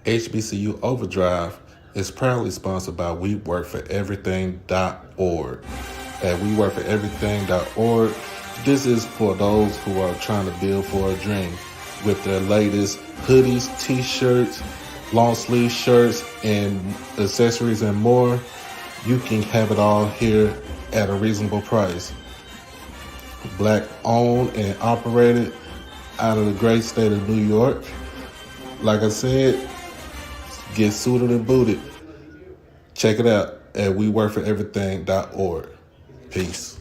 HBCU OverDrive is proudly sponsored by WeWorkForEverything.org. At WeWorkForEverything.org, this is for those who are trying to build for a dream with their latest hoodies, t-shirts, long sleeve shirts, and accessories and more. You can have it all here at a reasonable price. Black owned and operated out of the great state of New York. Like I said, get suited and booted. Check it out at WeWorkForEverything.org. Peace.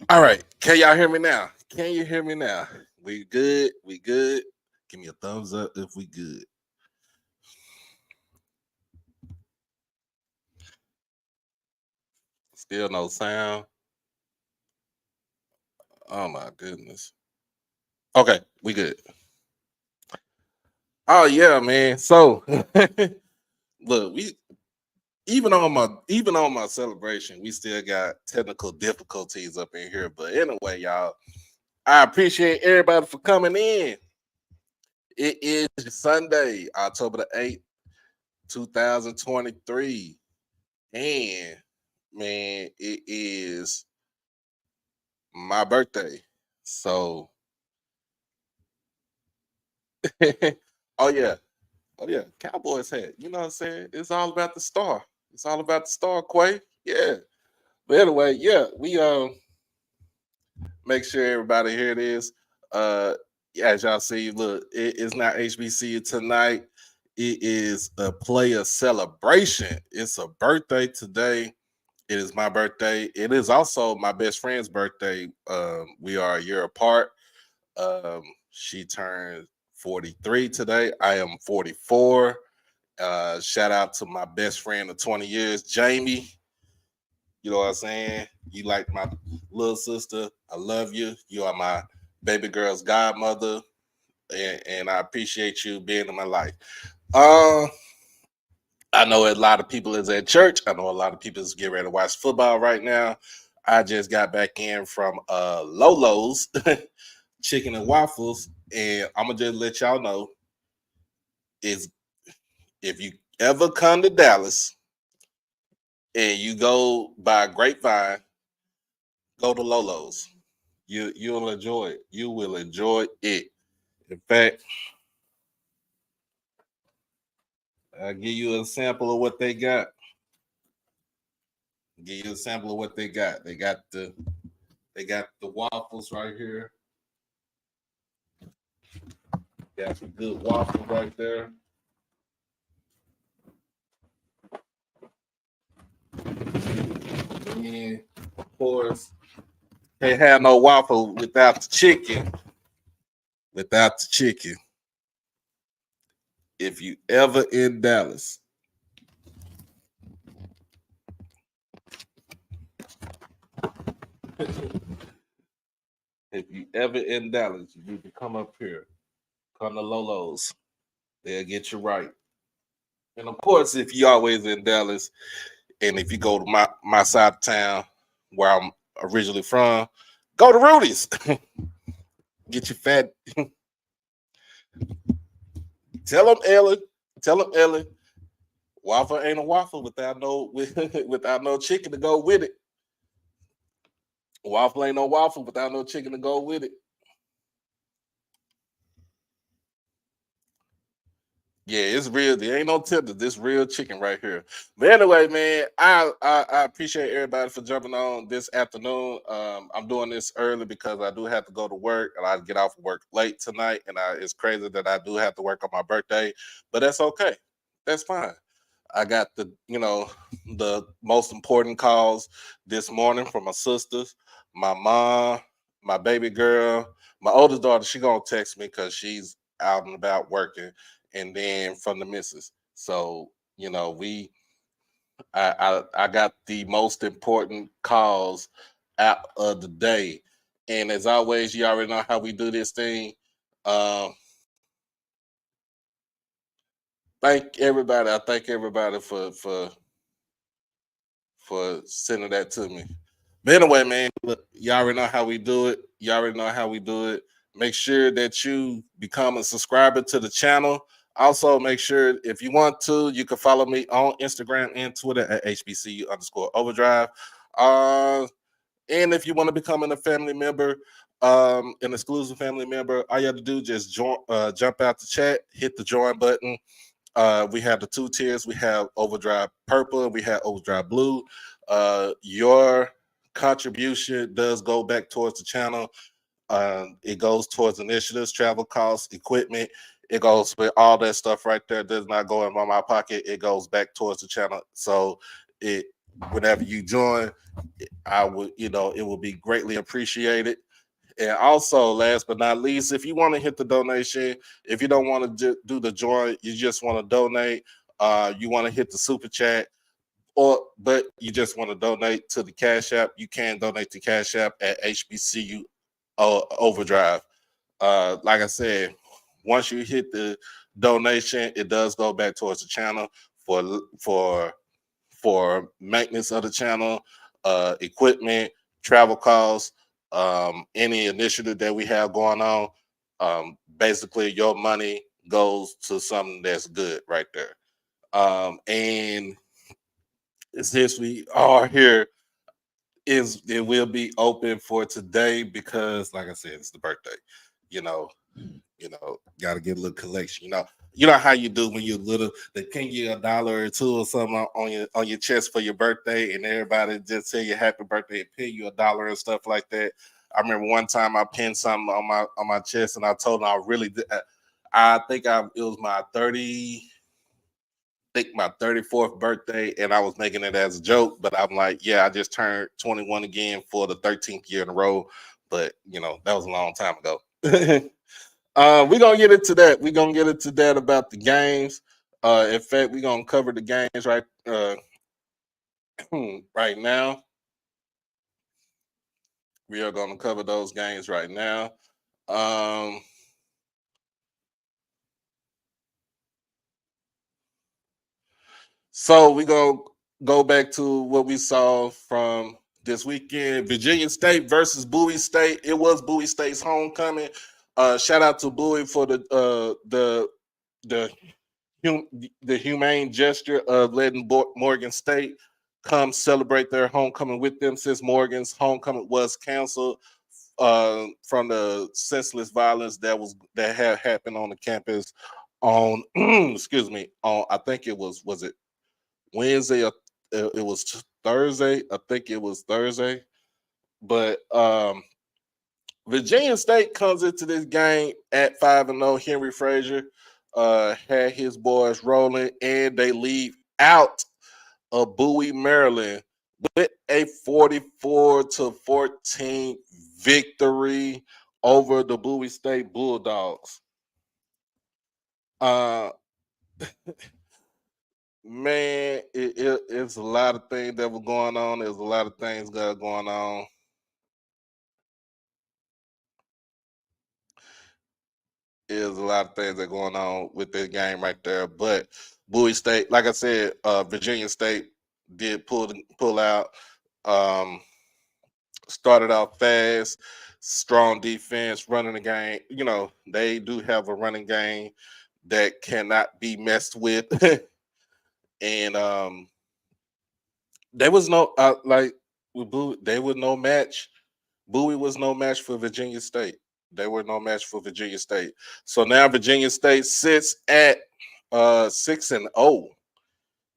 All right. Can y'all hear me now? Can you hear me now? We good? We good? Give me a thumbs up if we good. Still no sound. Oh my goodness. Okay, we good. Oh yeah, man. So look, we even on my celebration, we still got technical difficulties up in here. But anyway, y'all, I appreciate everybody for coming in. It is Sunday, October the 8th, 2023. And man, it is my birthday. So oh yeah. Oh yeah, Cowboys hat. You know what I'm saying? It's all about the star. It's all about the star, Quay. Yeah. But anyway, yeah, we make sure everybody here it is. Yeah, as y'all see, look, it's not HBCU tonight. It is a player celebration. It's a birthday today. It is my birthday. It is also my best friend's birthday. We are a year apart. She turned 43 today. I am 44. Shout out to my best friend of 20 years, Jamie. You know what I'm saying? You like my little sister. I love you. You are my baby girl's godmother. And I appreciate you being in my life. I know a lot of people is at church. I know a lot of people is getting ready to watch football right now. I just got back in from Lolo's chicken and waffles. And I'm gonna just let y'all know is if you ever come to Dallas and you go by Grapevine, go to Lolo's. You'll enjoy it. You will enjoy it. In fact, I'll give you a sample of what they got. Give you a sample of what they got. They got the waffles right here. Got some good waffles right there. And of course, can't have no waffle without the chicken. Without the chicken. if you ever in Dallas, if you ever in Dallas, you need to come up here. Come to Lolo's. They'll get you right. And of course, if you always in Dallas, and if you go to my side of town where I'm originally from, go to Rudy's. Get your fat. Tell them Ellen. Tell them Ellen. Waffle ain't a waffle without no without no chicken to go with it. Waffle ain't no waffle without no chicken to go with it. Yeah, it's real. There ain't no tender. This real chicken right here. But anyway, man, I appreciate everybody for jumping on this afternoon. I'm doing this early because I do have to go to work and I get off of work late tonight. And it's crazy that I do have to work on my birthday, but that's okay. That's fine. I got the most important calls this morning from my sisters, my mom, my baby girl, my oldest daughter. She gonna text me because she's out and about working, and then from the missus. So I got the most important calls out of the day, and as always, you already know how we do this thing. Um, thank everybody. I thank everybody for sending that to me. But anyway, man, look, you already know how we do it. You already know how we do it. Make sure that you become a subscriber to the channel. Also, make sure if you want to, you can follow me on Instagram and Twitter at HBCU _overdrive. And if you want to become a family member, an exclusive family member, all you have to do just jump out the chat, hit the join button. We have the two tiers. We have Overdrive Purple. We have Overdrive Blue. Your contribution does go back towards the channel. It goes towards initiatives, travel costs, equipment. It goes with all that stuff right there. It does not go in my pocket. It goes back towards the channel. So whenever you join, I would, it will be greatly appreciated. And also, last but not least, if you want to hit the donation, if you don't want to do the join, you just want to donate, you want to hit the super chat, but you just want to donate to the Cash App, you can donate to Cash App at HBCU Overdrive. Like I said, once you hit the donation, it does go back towards the channel for maintenance of the channel, equipment, travel costs, any initiative that we have going on. Basically, your money goes to something that's good right there. And since we are here, it will be open for today because, like I said, it's the birthday. You know, got to get a little collection. You know how you do when you're little. They pin you $1 or $2 or something on your chest for your birthday, and everybody just say you happy birthday and pin you $1 and stuff like that. I remember one time I pinned something on my chest, and I told them I really did. I think it was my 34th birthday, and I was making it as a joke, but I'm like, yeah, I just turned 21 again for the 13th year in a row. But that was a long time ago. We're gonna get into that. We're gonna get into that about the games. In fact, we're gonna cover the games right right now. We are gonna cover those games right now. So we're gonna go back to what we saw from this weekend: Virginia State versus Bowie State. It was Bowie State's homecoming. Shout out to Bowie for the humane gesture of letting Morgan State come celebrate their homecoming with them, since Morgan's homecoming was canceled from the senseless violence that had happened on the campus on excuse me, on, I think it was it Wednesday or it was Thursday. I think it was Thursday. But Virginia State comes into this game at 5-0. Henry Frazier had his boys rolling, and they leave out of Bowie, Maryland, with a 44-14 victory over the Bowie State Bulldogs. Man, it's a lot of things that were going on. There's a lot of things that are going on. There's a lot of things that are going on with this game right there. But Bowie State, like I said, Virginia State did pull out. Um, Started out fast, strong defense, running the game. You know, they do have a running game that cannot be messed with. And there was no like with Bowie, they were no match. Bowie was no match for Virginia State. They were no match for Virginia State. So now Virginia State sits at 6-0.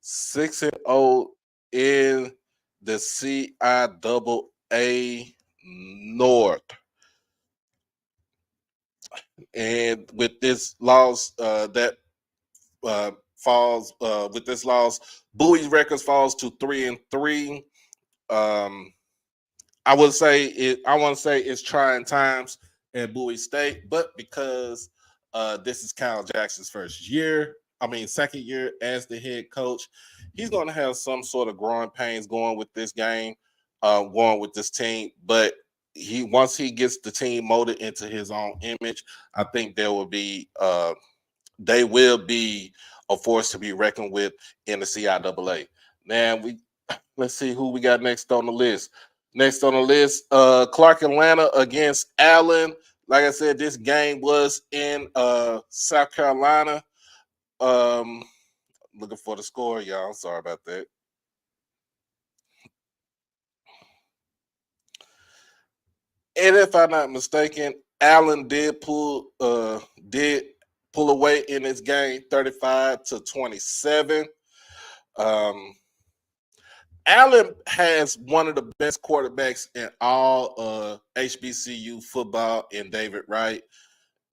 6-0 in the CIAA North. And with this loss, that falls with this loss, Bowie's records falls to 3-3. Um, I would say it. I want to say it's trying times at Bowie State, but because this is Kyle Jackson's first year, I mean second year as the head coach, he's going to have some sort of growing pains going with this game, going with this team. But once he gets the team molded into his own image, I think they will be a force to be reckoned with in the CIAA. Now let's see who we got next on the list. Next on the list, Clark Atlanta against Allen. Like I said, this game was in South Carolina. Looking for the score, y'all. I'm sorry about that. And if I'm not mistaken, Allen did pull away in this game, 35-27. Allen has one of the best quarterbacks in all HBCU football in David Wright,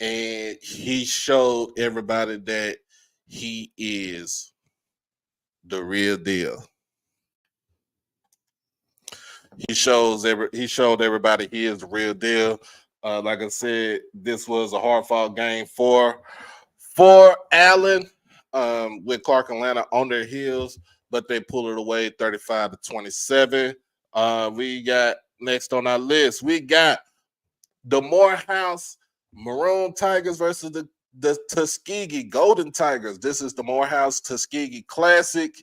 and he showed everybody that he is the real deal. He showed everybody he is the real deal. Like I said, this was a hard fought game for Allen, with Clark Atlanta on their heels, but they pulled it away 35-27. We got next on our list, we got the Morehouse Maroon Tigers versus the Tuskegee Golden Tigers. This is the Morehouse Tuskegee Classic.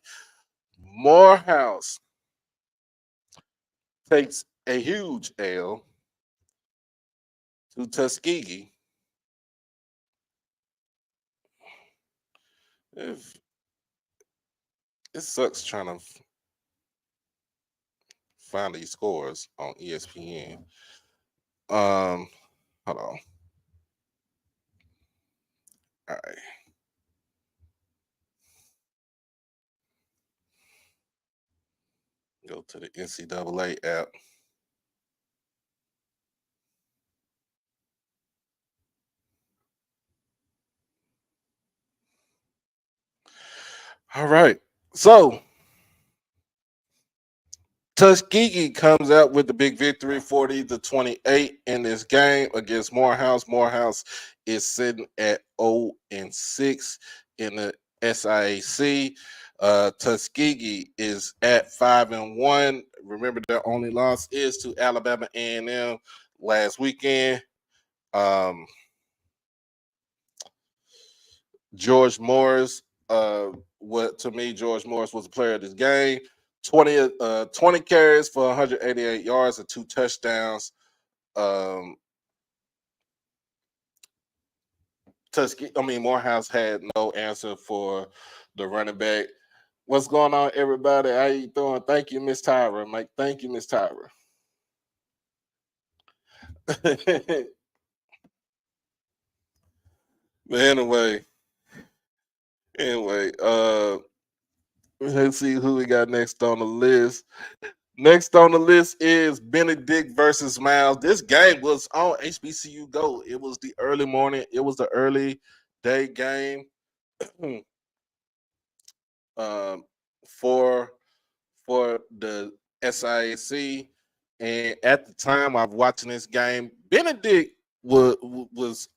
Morehouse takes a huge L to Tuskegee. If it sucks trying to find these scores on ESPN. Hold on. All right. Go to the NCAA app. All right. So Tuskegee comes out with the big victory, 40-28 in this game against Morehouse. Morehouse is sitting at 0-6 in the SIAC. Tuskegee is at 5-1. Remember, their only loss is to Alabama A&M last weekend. George Morris, George Morris was the player of this game. 20 carries for 188 yards and 2 touchdowns. Morehouse had no answer for the running back. What's going on, everybody? How you doing? Thank you, Miss Tyra. Mike, thank you, Miss Tyra. But anyway, let's see who we got next on the list. Next on the list is Benedict versus Miles. This game was on HBCU Go. It was the early morning. It was the early day game for the SIAC. And at the time I was watching this game, Benedict was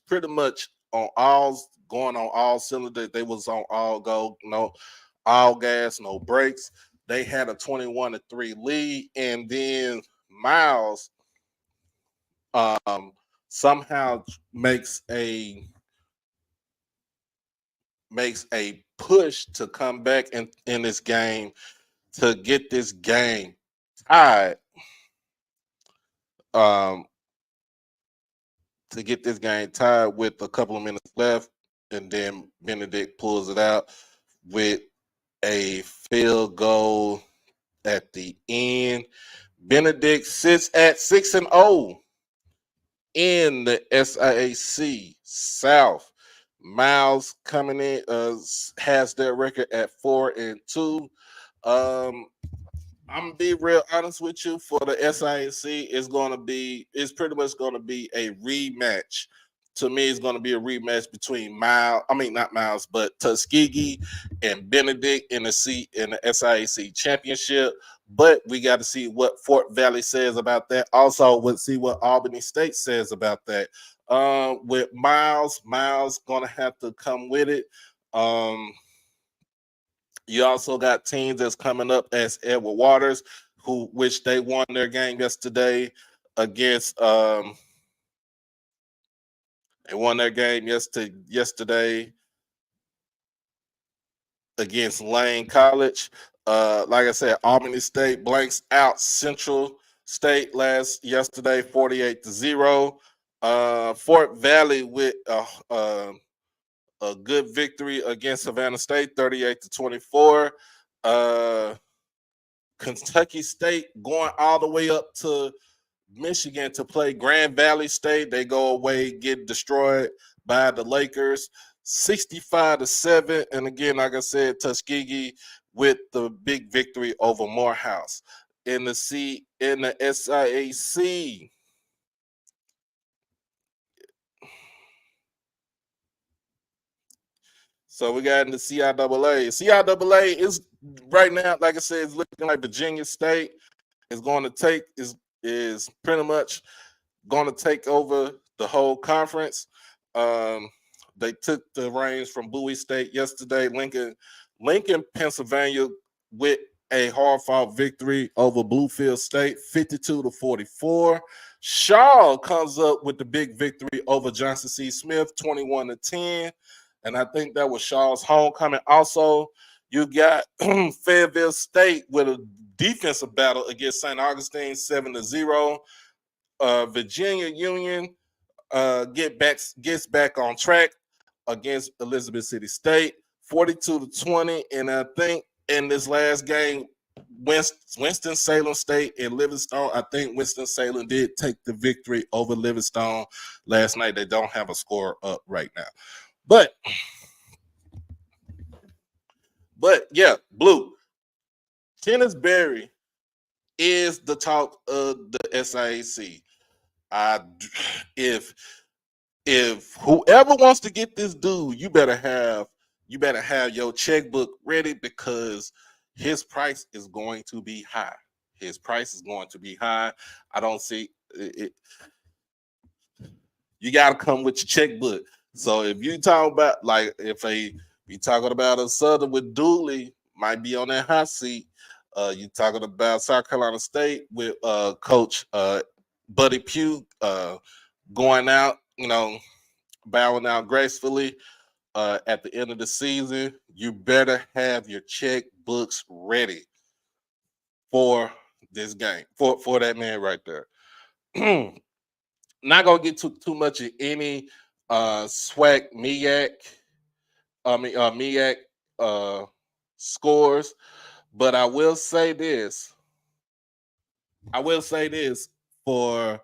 pretty much going on all cylinders. They was on all go, all gas, no brakes. They had a 21-3 lead, and then Miles somehow makes a push to come back in this game to get this game tied. To get this game tied with a couple of minutes left, and then Benedict pulls it out with a field goal at the end. Benedict sits at 6-0 in the SIAC South. Miles coming in has their record at 4-2. I'm gonna be real honest with you. For the SIAC, it's pretty much gonna be a rematch. To me, it's gonna be a rematch between not Miles, but Tuskegee and Benedict in the SIAC championship. But we got to see what Fort Valley says about that. Also, we'll see what Albany State says about that. With Miles gonna have to come with it. You also got teams that's coming up as Edward Waters, which they won their game yesterday against. They won their game yesterday against Lane College. Like I said, Albany State blanks out Central State yesterday, 48-0. Fort Valley with a good victory against Savannah State, 38-24. Kentucky State going all the way up to Michigan to play Grand Valley State. They go away, get destroyed by the Lakers, 65-7. And again, like I said, Tuskegee with the big victory over Morehouse. In the SIAC. So we got in the CIAA. CIAA is right now, like I said, it's looking like Virginia State is going to take is pretty much going to take over the whole conference. They took the reins from Bowie State yesterday. Lincoln, Pennsylvania, with a hard-fought victory over Bluefield State, 52-44. Shaw comes up with the big victory over Johnson C. Smith, 21-10. And I think that was Shaw's homecoming. Also, you got Fayetteville State with a defensive battle against St. Augustine, 7-0. Virginia Union gets back on track against Elizabeth City State, 42-20. And I think in this last game, Winston-Salem State and Livingstone, I think Winston-Salem did take the victory over Livingstone last night. They don't have a score up right now. But yeah, Blue. Kenneth Berry is the talk of the SIAC. If whoever wants to get this dude, you better have your checkbook ready, because his price is going to be high. His price is going to be high. I don't see it. You got to come with your checkbook. So if you talk about, like, you talking about a Southern with Dooley, might be on that hot seat. You talking about South Carolina State with Coach Buddy Pugh going out, bowing out gracefully at the end of the season. You better have your checkbooks ready for this game, for that man right there. Not gonna get too much of any SWAC MEAC scores, but I will say this. For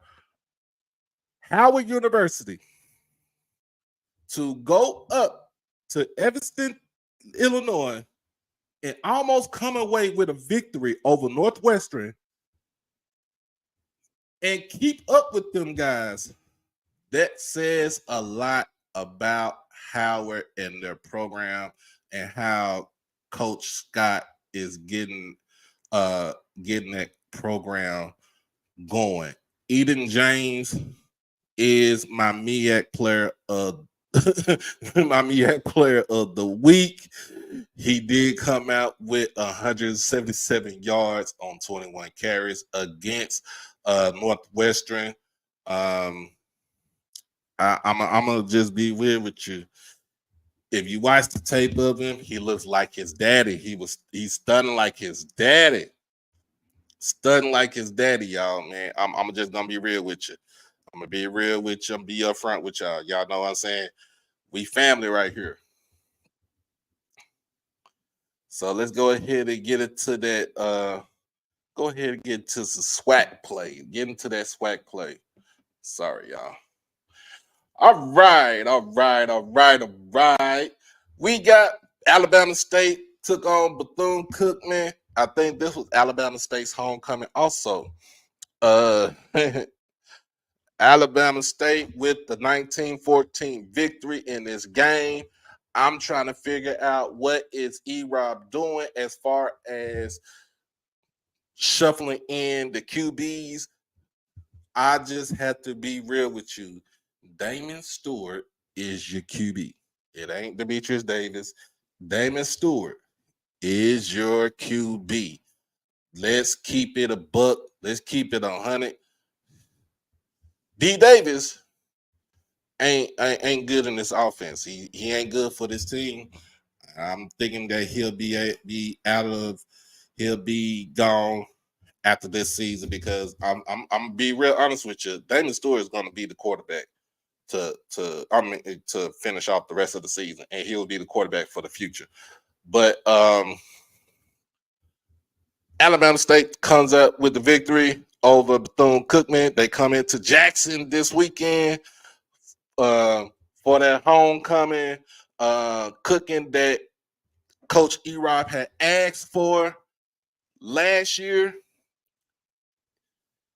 Howard University to go up to Evanston, Illinois, and almost come away with a victory over Northwestern and keep up with them guys, that says a lot about Howard and their program and how Coach Scott is getting that program going. Eden James is my MEAC player of my MEAC player of the week. He did come out with 177 yards on 21 carries against Northwestern. I'm gonna just be weird with you. If you watch the tape of him, he looks like his daddy. He's stunning like his daddy. Stunning like his daddy, y'all, man. I'm just gonna be real with you. I'm gonna be real with you. I'm gonna be upfront with y'all. Y'all know what I'm saying? We family right here. So let's go ahead and get into that. Go ahead and get to some SWAC play. Get into that SWAC play. Sorry, y'all. All right, all right, all right, all right. We got Alabama State took on Bethune-Cookman. I think this was Alabama State's homecoming also. Uh Alabama State with the 1914 victory in this game. I'm trying to figure out what is E-Rob doing as far as shuffling in the QBs. I just have to be real with you. Damon Stewart is your QB. It ain't Demetrius Davis. Damon Stewart is your QB. Let's keep it a buck. Let's keep it 100. D Davis ain't good in this offense. He ain't good for this team. I'm thinking that he'll be gone after this season because I'm gonna be real honest with you. Damon Stewart is going to be the quarterback to finish off the rest of the season, and he'll be the quarterback for the future. But Alabama State comes up with the victory over Bethune-Cookman. They come into Jackson this weekend for their homecoming, cooking that Coach E-Rob had asked for last year.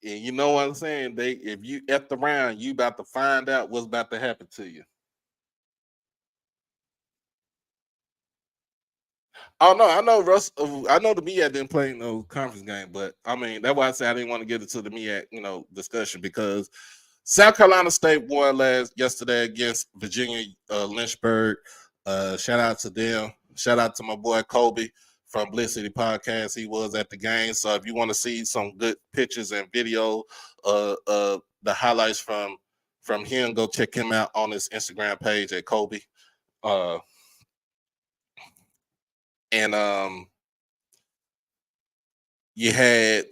And you know what I'm saying? If you effed around, you about to find out what's about to happen to you. Oh no, I know Russ. I know the MEAC didn't play no conference game, but I mean that's why I said I didn't want to get into the MEAC, discussion because South Carolina State won yesterday against Virginia Lynchburg. Shout out to them. Shout out to my boy Kobe from Bliss City Podcast. He was at the game, so if you want to see some good pictures and video, the highlights from him, go check him out on his Instagram page at Kobe. And you had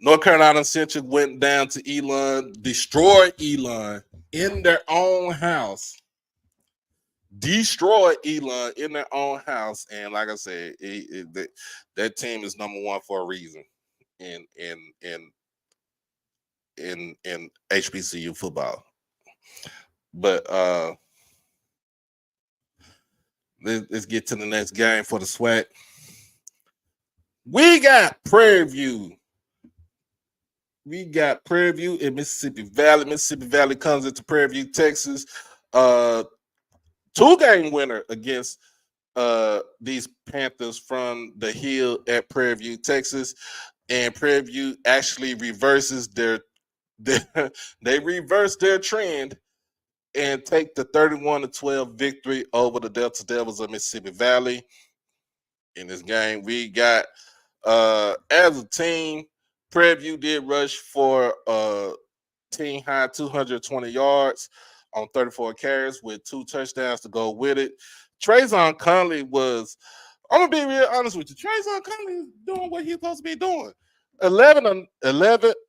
North Carolina Central went down to Elon, destroyed Elon in their own house. Destroyed Elon in their own house, and like I said, that team is number one for a reason in HBCU football. But let's get to the next game for the SWAC. We got Prairie View. We got Prairie View in Mississippi Valley. Mississippi Valley comes into Prairie View, Texas. 2-game winner against these Panthers from the Hill at Prairie View, Texas. And Prairie View actually reverses they reverse their trend and take the 31-12 victory over the Delta Devils of Mississippi Valley. In this game, we got as a team, Prairie View did rush for team high 220 yards on 34 carries with 2 touchdowns to go with it. Trayvon Conley was, I'm gonna be real honest with you. Trayvon Conley is doing what he's supposed to be doing. 11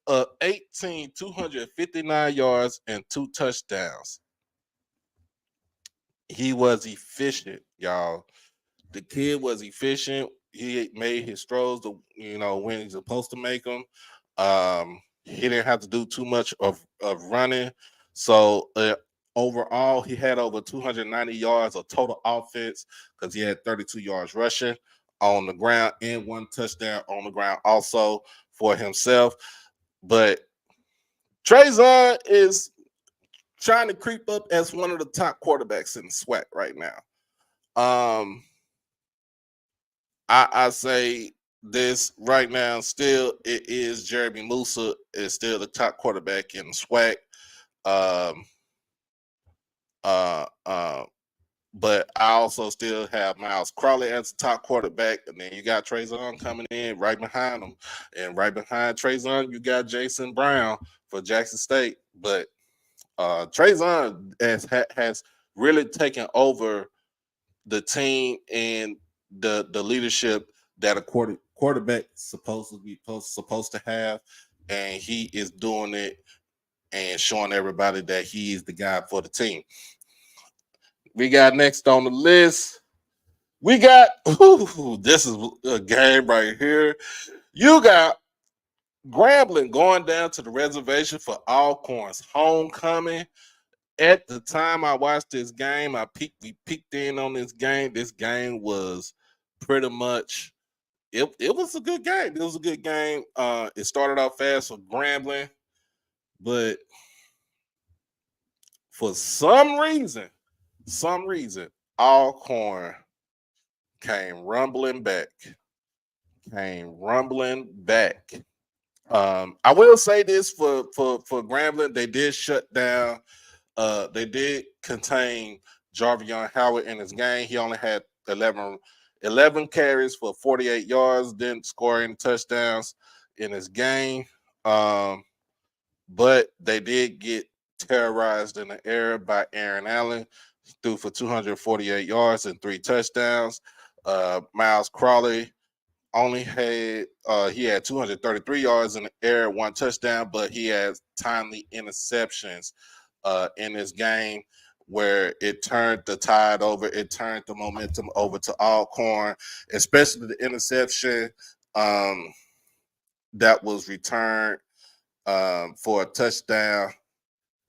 of 18, 259 yards and 2 touchdowns. He was efficient, y'all. The kid was efficient. He made his throws, when he's supposed to make them. He didn't have to do too much of running. So overall, he had over 290 yards of total offense because he had 32 yards rushing on the ground and 1 touchdown on the ground also for himself. But Trayvon is trying to creep up as one of the top quarterbacks in the SWAC right now. I say this right now, still it is Jeremy Musa is still the top quarterback in the SWAC. Um, uh, uh, but I also still have Miles Crowley as the top quarterback, and then you got Trayvon coming in right behind him, and right behind Trayvon, you got Jason Brown for Jackson State. But Trayvon has really taken over the team and the leadership that a quarterback supposed to have, and he is doing it and showing everybody that he is the guy for the team. We got next on the list. We got this is a game right here. You got Grambling going down to the reservation for Alcorn's homecoming. At the time I watched this game, we peeked in on this game. This game was pretty much it was a good game. It was a good game. It started off fast for Grambling, but for some reason, Alcorn came rumbling back. I will say this for Grambling, they did shut down. They did contain Jarvion Howard in his game. He only had 11 carries for 48 yards, didn't score any touchdowns in his game. But they did get terrorized in the air by Aaron Allen. He threw for 248 yards and 3 touchdowns. Miles Crowley only had 233 yards in the air, 1 touchdown, but he had timely interceptions in this game where it turned the tide over. It turned the momentum over to Alcorn, especially the interception that was returned for a touchdown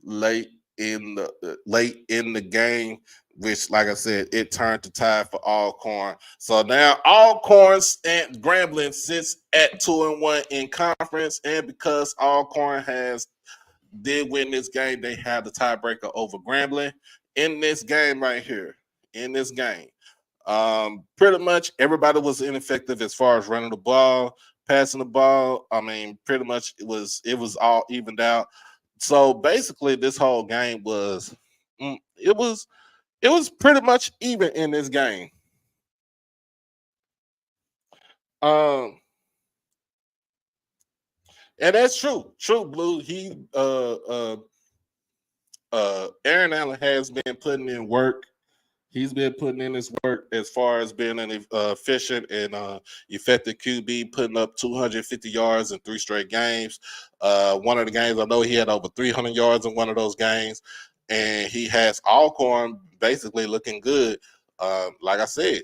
late in the game, which, like I said, it turned the tide for Alcorn. So now Alcorn and Grambling sits at 2-1 in conference, and because Alcorn did win this game, they have the tiebreaker over Grambling in this game right here. In this game, pretty much everybody was ineffective as far as running the ball, passing the ball. I mean, pretty much it was all evened out. So basically, this whole game it was pretty much even in this game. And that's true. True, Blue. Aaron Allen has been putting in work. He's been putting in his work as far as being an efficient and effective QB, putting up 250 yards in 3 straight games. One of the games, I know he had over 300 yards in one of those games, and he has Alcorn basically looking good. Like I said,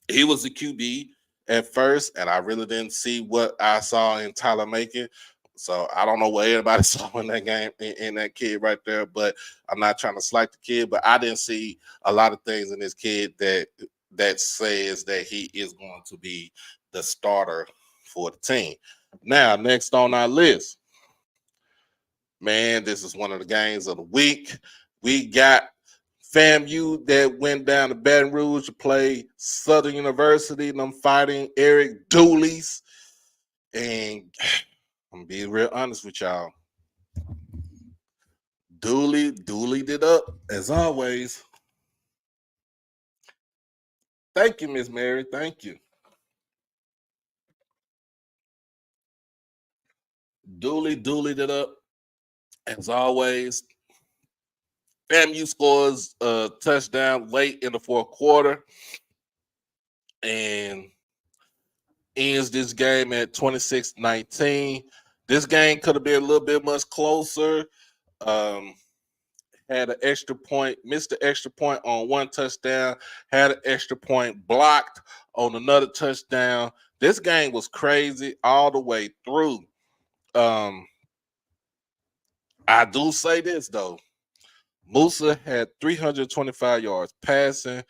he was the QB at first, and I really didn't see what I saw in Tyler Macon. So I don't know what everybody saw in that game in that kid right there, but I'm not trying to slight the kid, but I didn't see a lot of things in this kid that says that he is going to be the starter for the team. Now, next on our list, man, this is one of the games of the week. We got FAMU that went down to Baton Rouge to play Southern University, and I'm fighting Eric Dooley's. And I'm gonna be real honest with y'all. Dooley did up as always. Thank you, Miss Mary. Thank you. Dooley did up as always. FAMU scores a touchdown late in the 4th quarter and ends this game at 26-19. This game could have been a little bit much closer. Had an extra point, missed the extra point on 1 touchdown, had an extra point blocked on another touchdown. This game was crazy all the way through. I do say this though. Musa had 325 yards passing,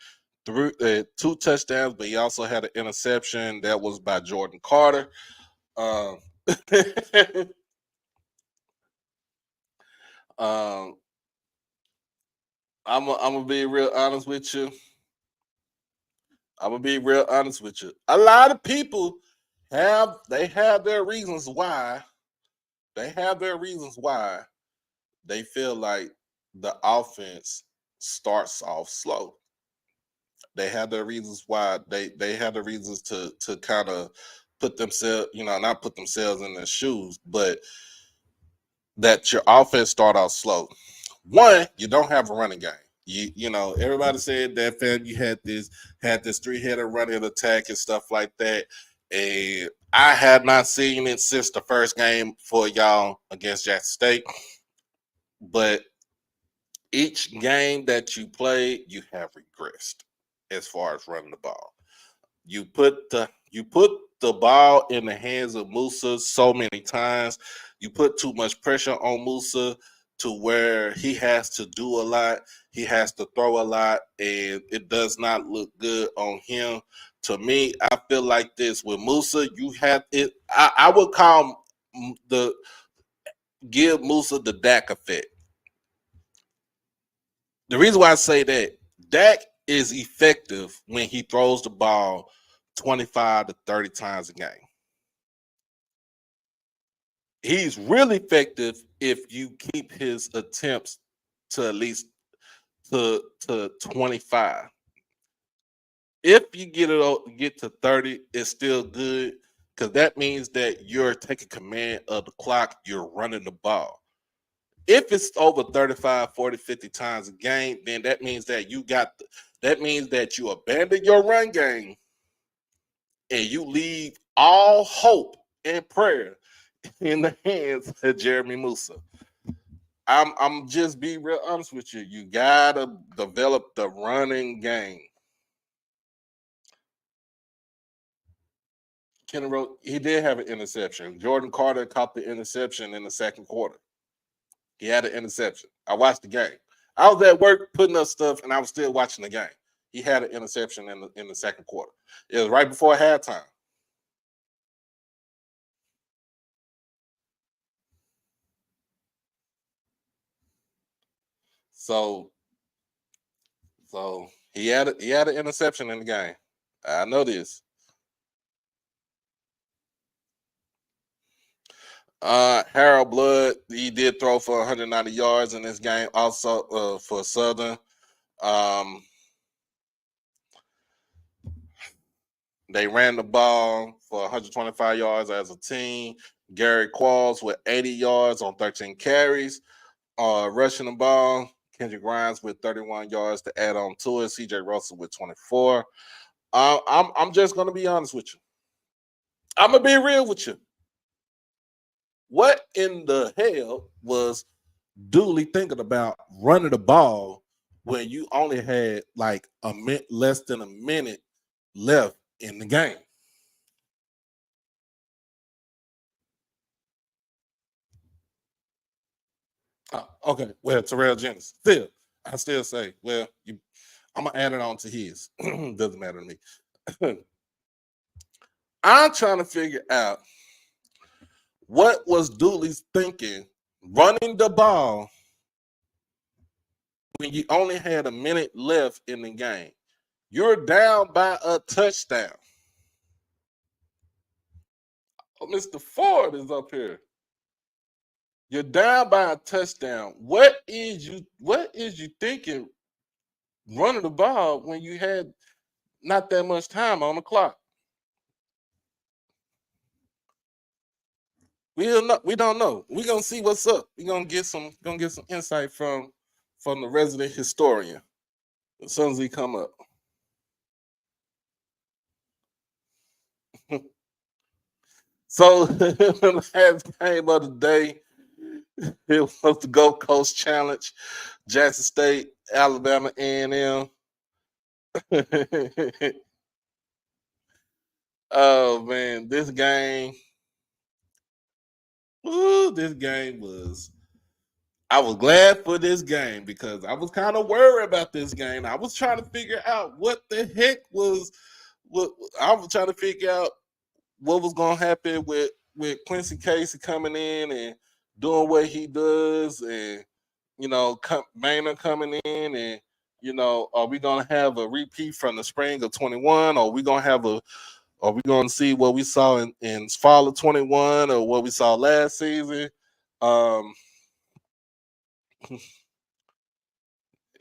2 touchdowns, but he also had an interception that was by Jordan Carter. I'm gonna be real honest with you. A lot of people have their reasons why. they feel like the offense starts off slow. They have their reasons why they have the reasons to kind of put themselves, not put themselves in their shoes, but that your offense start out slow. One, you don't have a running game. Everybody said that FAMU had this three-headed running attack and stuff like that. And I had not seen it since the first game for y'all against Jackson State. But each game that you played, you have regressed as far as running the ball. You put the ball in the hands of Musa so many times. You put too much pressure on Musa to where he has to do a lot. He has to throw a lot, and it does not look good on him. To me, I feel like this with Musa. You have it. I would call give Musa the Dak effect. The reason why I say that, Dak is effective when he throws the ball 25 to 30 times a game. He's really effective if you keep his attempts to at least to 25. If you get to 30, it's still good because that means that you're taking command of the clock, you're running the ball. If it's over 35, 40, 50 times a game, then that means that you abandon your run game and you leave all hope and prayer in the hands of Jeremy Musa. I'm just being real honest with you. You gotta develop the running game. Kenny wrote, he did have an interception. Jordan Carter caught the interception in the second quarter. He had an interception. I watched the game. I was at work putting up stuff, and I was still watching the game. He had an interception in the second quarter. It was right before halftime. So he had an interception in the game. I know this. Harold Blood, he did throw for 190 yards in this game, also for Southern. They ran the ball for 125 yards as a team. Gary Qualls with 80 yards on 13 carries. Rushing the ball, Kendrick Grimes with 31 yards to add on to it. CJ Russell with 24. I'm just gonna be honest with you. I'm gonna be real with you. What in the hell was Dooley thinking about running the ball when you only had like less than a minute left in the game? Okay, well, Terrell Jennings. I still say, well, I'm gonna add it on to his. Doesn't matter to me. I'm trying to figure out what was Dooley's thinking running the ball when you only had a minute left in the game. You're down by a touchdown. Oh, Mr. Ford is up here. You're down by a touchdown. What is you thinking running the ball when you had not that much time on the clock? We don't know. We're gonna see what's up. We're gonna get some insight from the resident historian as soon as he come up. So the last game of the day, it was the Gold Coast Challenge, Jackson State, Alabama A&M. Oh man, this game was. I was glad for this game because I was kind of worried about this game. I was trying to figure out what the heck was. What I was trying to figure out what was going to happen with Quincy Casey coming in and doing what he does, and Maynard coming in, and are we going to have a repeat from the spring of 21, or are we going to see what we saw in fall of 21, or what we saw last season?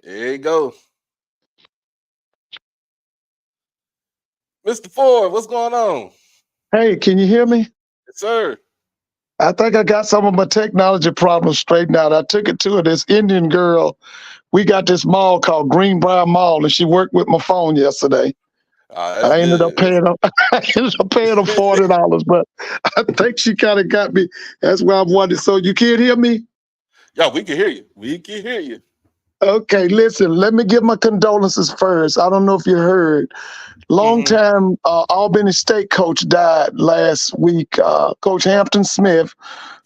There you go. Mr. Ford, what's going on? Hey, can you hear me? Yes, sir. I think I got some of my technology problems straightened out. I took it to her, this Indian girl. We got this mall called Greenbrier Mall, and she worked with my phone yesterday. That's I ended up good. paying her. I ended up paying her $40, but I think she kind of got me. That's why I'm wondering. So you can't hear me? Yeah, we can hear you. We can hear you. Okay, listen. Let me give my condolences first. I don't know if you heard. Long-time Albany State coach died last week. Coach Hampton Smith,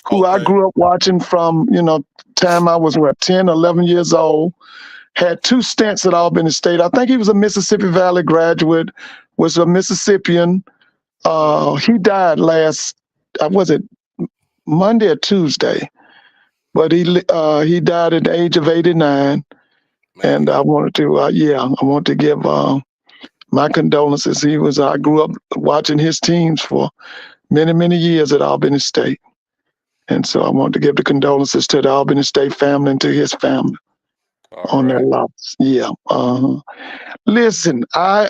who I Okay. grew up watching from, time I was 10, 11 years old, had 2 stints at Albany State. I think he was a Mississippi Valley graduate, was a Mississippian. He died was it Monday or Tuesday? But he died at the age of 89. Man. And I wanted to, I want to give my condolences. I grew up watching his teams for many, many years at Albany State. And so I want to give the condolences to the Albany State family and to his family on their loss. Yeah. Listen, I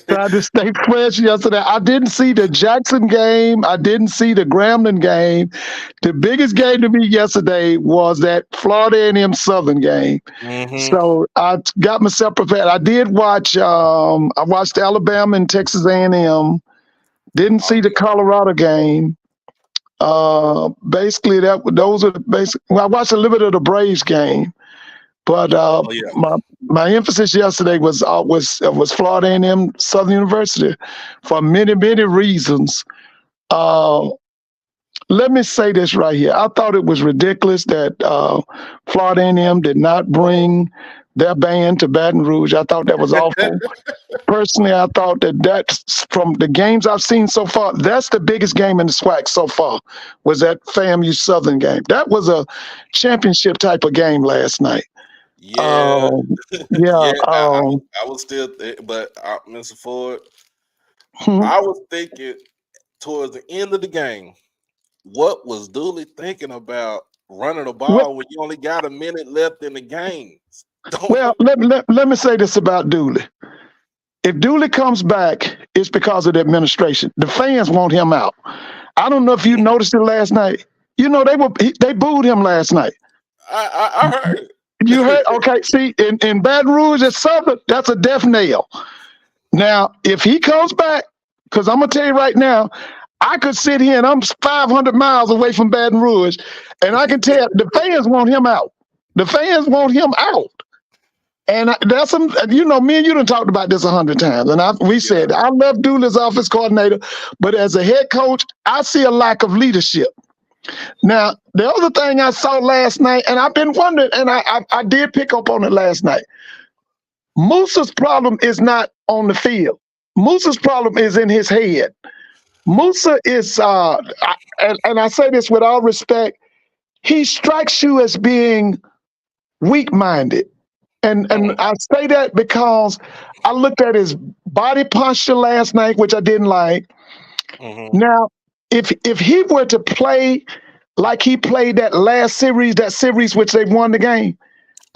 tried to stay fresh yesterday. I didn't see the Jackson game. I didn't see the Grambling game. The biggest game to me yesterday was that Florida A&M Southern game. So I got myself prepared. I did watch. I watched Alabama and Texas A&M. Didn't see the Colorado game. Basically, those are basic. Well, I watched a little bit of the Braves game, but my emphasis yesterday was Florida A&M Southern University for many, many reasons. Let me say this right here. I thought it was ridiculous that Florida A&M did not bring their band to Baton Rouge. I thought that was awful. Personally, I thought that's from the games I've seen so far, that's the biggest game in the SWAC so far, was that FAMU Southern game. That was a championship type of game last night. Yeah. I was still, but Mr. Ford, Hmm. I was thinking towards the end of the game, what was Dooley thinking about running the ball when you only got a minute left in the game? Well, let me say this about Dooley. If Dooley comes back, it's because of the administration. The fans want him out. I don't know if you noticed it last night. They booed him last night. I heard. You heard? Okay. See, in Baton Rouge at Southern, that's a death nail. Now, if he comes back, because I'm gonna tell you right now, I could sit here and I'm 500 miles away from Baton Rouge, and I can tell the fans want him out. The fans want him out. And that's some, me and you done talked about this 100 times. And we said, I love Dooley as offense coordinator, but as a head coach, I see a lack of leadership. Now, the other thing I saw last night, and I've been wondering, and I did pick up on it last night. Moosa's problem is not on the field. Moosa's problem is in his head. Moosa is, and I say this with all respect, he strikes you as being weak-minded. And I say that because I looked at his body posture last night, which I didn't like. Now, if he were to play like he played that series which they won the game,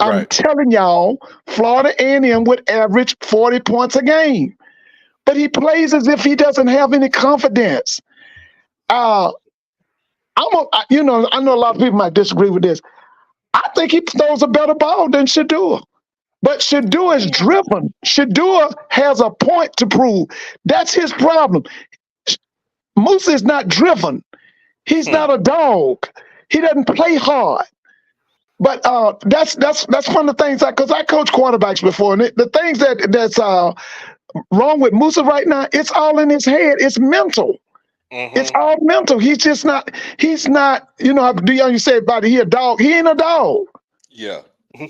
I'm telling y'all, Florida A&M would average 40 points a game. But he plays as if he doesn't have any confidence. I know a lot of people might disagree with this. I think he throws a better ball than Shedeur. But Shedeur is driven. Shedeur has a point to prove. That's his problem. Musa is not driven. He's not a dog. He doesn't play hard. But that's one of the things because I coached quarterbacks before, and the things that's wrong with Musa right now, it's all in his head. It's mental. It's all mental. He's just not. He's not. How you say about it? He a dog. He ain't a dog. Yeah.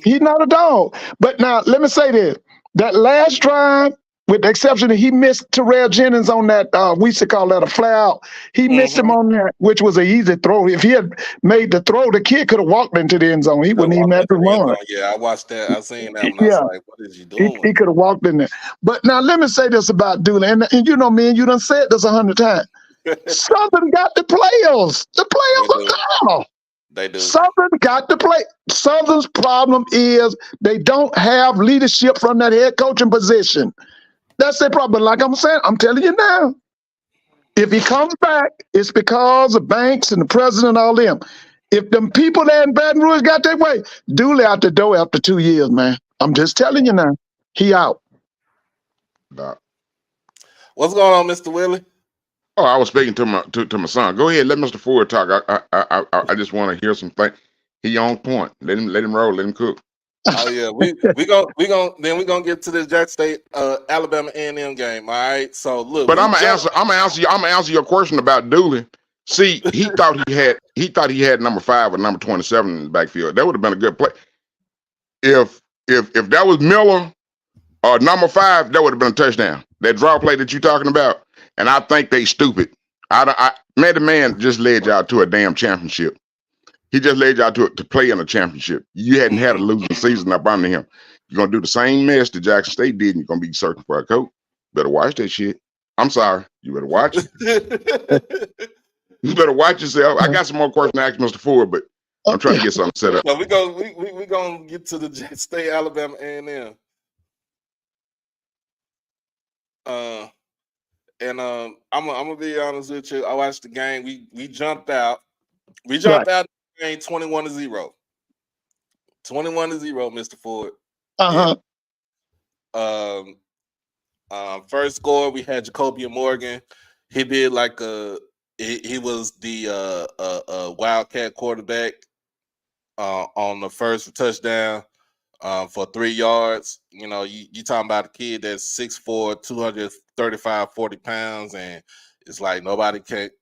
He's not a dog. But now, let me say this. That last drive, with the exception that he missed Terrell Jennings on that, we used to call that a fly out. He missed him on that, which was an easy throw. If he had made the throw, the kid could have walked into the end zone. He wouldn't even have to run. Yeah, I watched that. I seen that. And I was like, what is he doing? He could have walked in there. But now, let me say this about Dooley. And you know me and you done said this 100 times. Southern got the players. The players are down. They do. Southern got to play. Southern's problem is they don't have leadership from that head coaching position. That's their problem. Like I'm saying, I'm telling you now. If he comes back, it's because of Banks and the president and all them. If them people there in Baton Rouge got their way, Dooley out the door after 2 years, man. I'm just telling you now. He out. Doc. What's going on, Mr. Willie? Oh, I was speaking to my son. Go ahead, let Mr. Ford talk. I just want to hear some things. He on point. Let him roll. Let him cook. Oh yeah, we gonna get to this Jack State Alabama A&M game. All right. So look, But I'm gonna answer your question about Dooley. See, he thought he had number 5 or number 27 in the backfield. That would have been a good play. If that was Miller or number 5, that would have been a touchdown. That draw play that you're talking about. And I think they stupid. The man just led y'all to a damn championship. He just led y'all to play in a championship. You hadn't had a losing season up under him. You're gonna do the same mess that Jackson State did, and you're gonna be searching for a coach. Better watch that shit. I'm sorry. You better watch it. You better watch yourself. I got some more questions to ask Mr. Ford, but I'm trying to get something set up. Well, we gonna get to the Jack State Alabama A&M. I'm gonna be honest with you. I watched the game. We jumped out. We jumped out the game 21-0. 21-0, Mr. Ford. First score we had Jacoby Morgan. He did like he was the Wildcat quarterback on the first touchdown for 3 yards. You know, you talking about a kid that's 6'4", 235, 40 pounds, and it's like nobody can't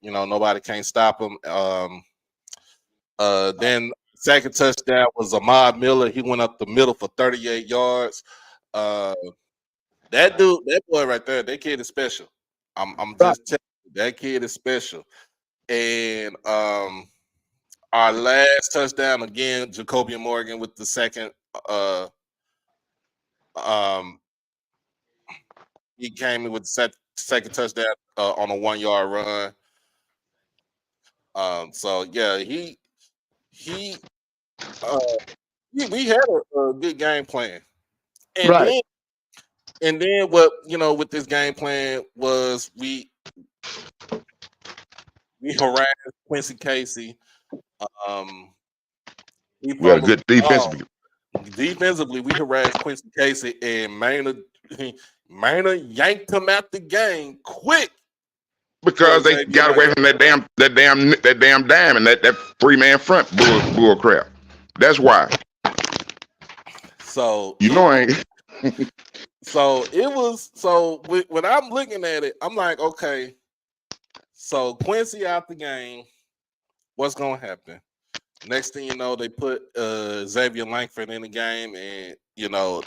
stop him. Then second touchdown was Ahmad Miller. He went up the middle for 38 yards. That boy right there, that kid is special. I'm just telling you, that kid is special. And our last touchdown again, Jacoby Morgan with the second. He came in with the second touchdown on a 1 yard run. So yeah, we had a good game plan, and then what with this game plan was we harassed Quincy Casey. We had a good defensively. Defensively, we harassed Quincy Casey, and Maynard yanked him out the game quick because they got away from that damn dime and that 3-man front bull crap. That's why. So So it was when I'm looking at it, I'm like, okay, so Quincy out the game. What's gonna happen? Next thing you know, they put Xavier Langford in the game, and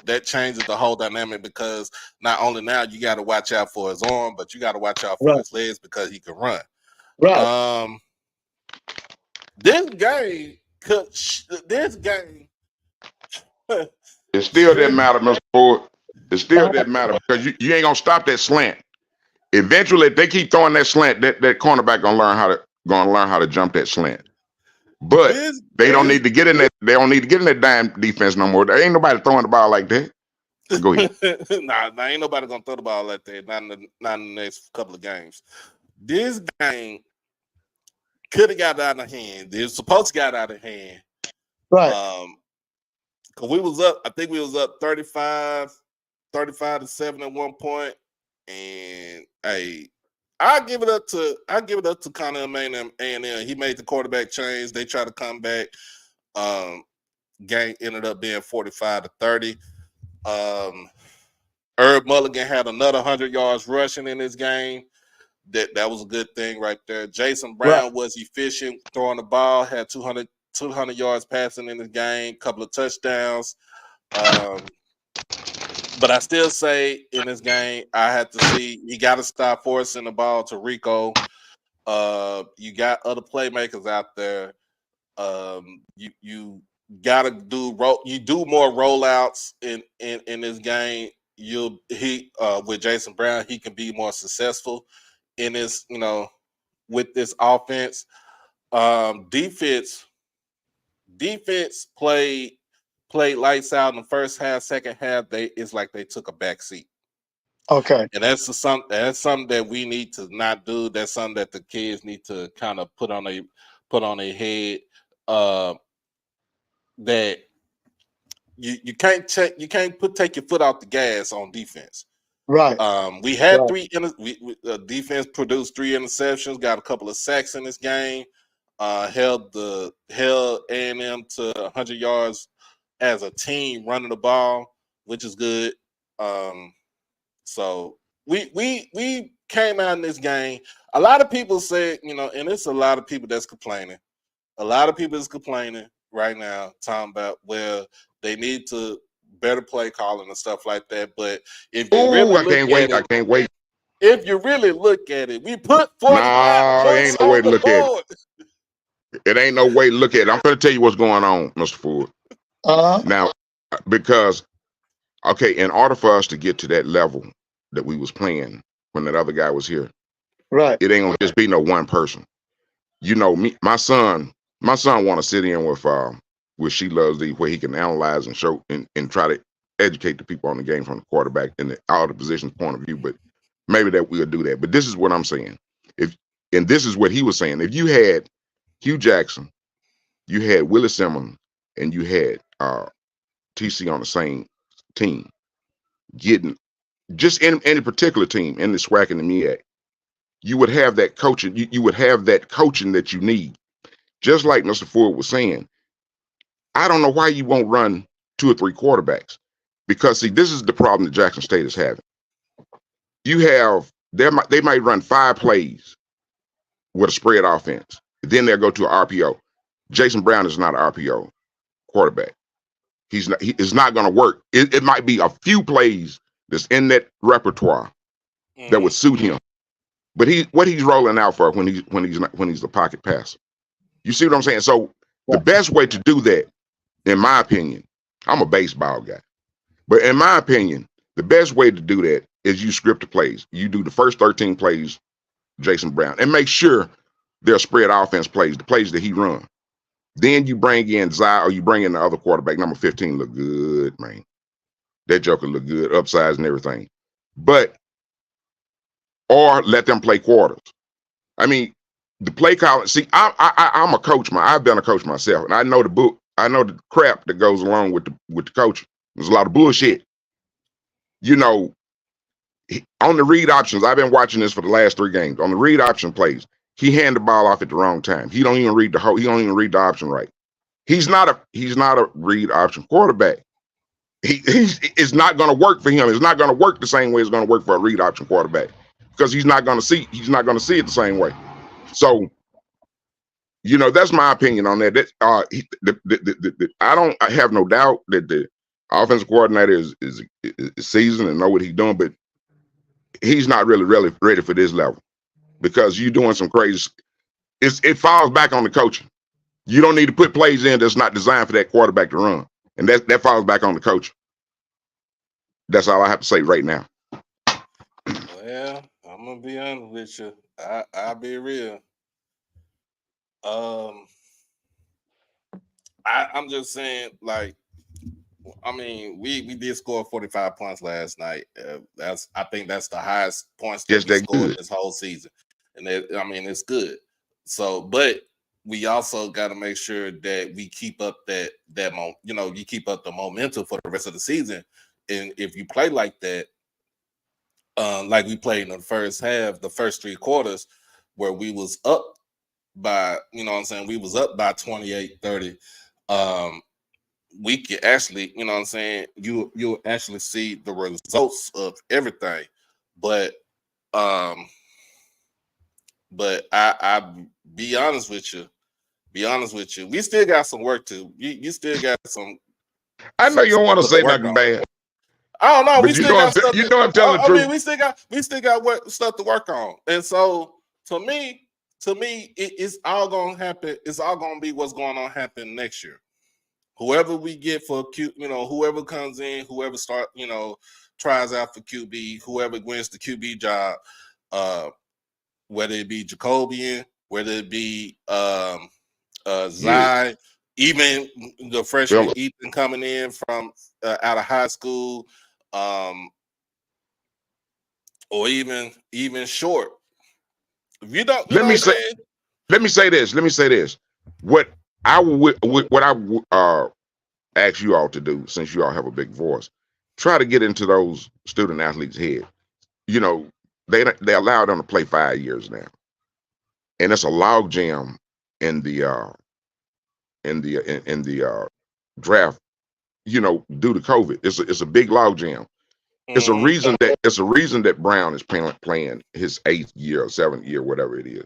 that changes the whole dynamic because not only now you got to watch out for his arm, but you got to watch out for his legs because he can run. Right. This game, it still didn't matter, Mr. Ford. It still didn't matter because you ain't gonna stop that slant. Eventually, if they keep throwing that slant, that cornerback gonna learn how to jump that slant. But they don't need to get in that. They don't need to get in that dime defense no more. There ain't nobody throwing the ball like that. Go ahead. Nah, ain't nobody gonna throw the ball like that. Not in the next couple of games. This game could have got out of hand. It was supposed to get out of hand. Right. Cause we was up. I think we was up 35-7 at one point. And I give it up to Connor A&M. He made the quarterback change. They tried to come back. Game ended up being 45-30. Herb Mulligan had another 100 yards rushing in this game. That was a good thing right there. Jason Brown was efficient throwing the ball. Had 200 yards passing in this game. Couple of touchdowns. But I still say in this game, I had to see you got to stop forcing the ball to Rico. You got other playmakers out there. You got to do more rollouts in this game. With Jason Brown, he can be more successful in this, with this offense. Defense, defense played lights out in the first half. Second half, it's like they took a back seat. Okay. And that's something that we need to not do. That's something that the kids need to kind of put on their head. That you can't take your foot off the gas on defense. Right. We had right. Defense produced 3 interceptions, got a couple of sacks in this game, held A&M to 100 yards as a team running the ball, which is good. So we came out in this game. A lot of people said, and it's a lot of people that's complaining. A lot of people is complaining right now, talking about they need to better play calling and stuff like that. But if you really I can't wait. If you really look at it, we put 45 points ain't no way on to the look board. at it. It ain't no way to look at it. I'm going to tell you what's going on, Mr. Ford. Now, because, okay, in order for us to get to that level that we was playing when that other guy was here, right, it ain't going to just be no one person. Me, my son want to sit in with She Loves Thee, where he can analyze and show and try to educate the people on the game from the quarterback and all the positions point of view. But maybe that we'll do that. But this is what I'm saying. And this is what he was saying. If you had Hugh Jackson, you had Willie Simmons, and you had TC on the same team, getting just in any particular team in the SWAC and the MEAC, you would have that coaching. You would have that coaching that you need. Just like Mr. Ford was saying, I don't know why you won't run 2 or 3 quarterbacks, because see, this is the problem that Jackson State is having. They might run 5 plays with a spread offense. Then they'll go to an RPO. Jason Brown is not an RPO quarterback. It's not going to work. It might be a few plays that's in that repertoire that would suit him. But what he's rolling out for when he's the pocket passer. You see what I'm saying? So the best way to do that, in my opinion, I'm a baseball guy, but in my opinion, the best way to do that is you script the plays. You do the first 13 plays, Jason Brown, and make sure they're spread offense plays, the plays that he run. Then you bring in Zai, or you bring in the other quarterback, number 15, look good, man. That joker look good, upsize and everything. Or let them play quarters. I mean, the play calling. See, I'm a coach, man. I've been a coach myself, and I know the book. I know the crap that goes along with the coaching. There's a lot of bullshit. On the read options, I've been watching this for the last 3 games. On the read option plays, he hand the ball off at the wrong time. He don't even read the option right. He's not a read option quarterback. It's not going to work for him. It's not going to work the same way it's going to work for a read option quarterback, because he's not going to see it the same way. So, that's my opinion on that. I have no doubt that the offensive coordinator is seasoned and know what he's doing, but he's not really ready for this level, because you're doing some crazy. It falls back on the coaching. You don't need to put plays in that's not designed for that quarterback to run, and that falls back on the coach. That's all I have to say right now. Well, I'm gonna be honest with you. I'll be real. I'm just saying, like, I mean, we did score 45 points last night. I think that's the highest points that we scored this whole season, and it's good. So, but we also got to make sure that we keep up you keep up the momentum for the rest of the season. And if you play like that, like we played in the first half, the first 3 quarters, where we was up by, we was up by 28-30. We can actually, you'll actually see the results of everything. But I be honest with you, we still got some work to. You still got some. I know you don't want to say nothing bad. I don't know. We still got stuff. I'm telling the truth. I mean, we still got stuff to work on. And so, to me, it's all gonna happen. It's all gonna be what's going on happen next year. Whoever we get for whoever comes in, whoever tries out for QB, whoever wins the QB job, whether it be Jacobian, whether it be Zai, Even the freshman Phillip. Ethan coming in from out of high school, or even short. If you don't, Let me say this. What I would ask you all to do, since you all have a big voice, try to get into those student athletes' head. You know, they allow them to play 5 years now, and it's a log jam in the draft. You know, due to COVID, it's a big log jam. It's a reason that Brown is playing his 8th year or 7th year, whatever it is.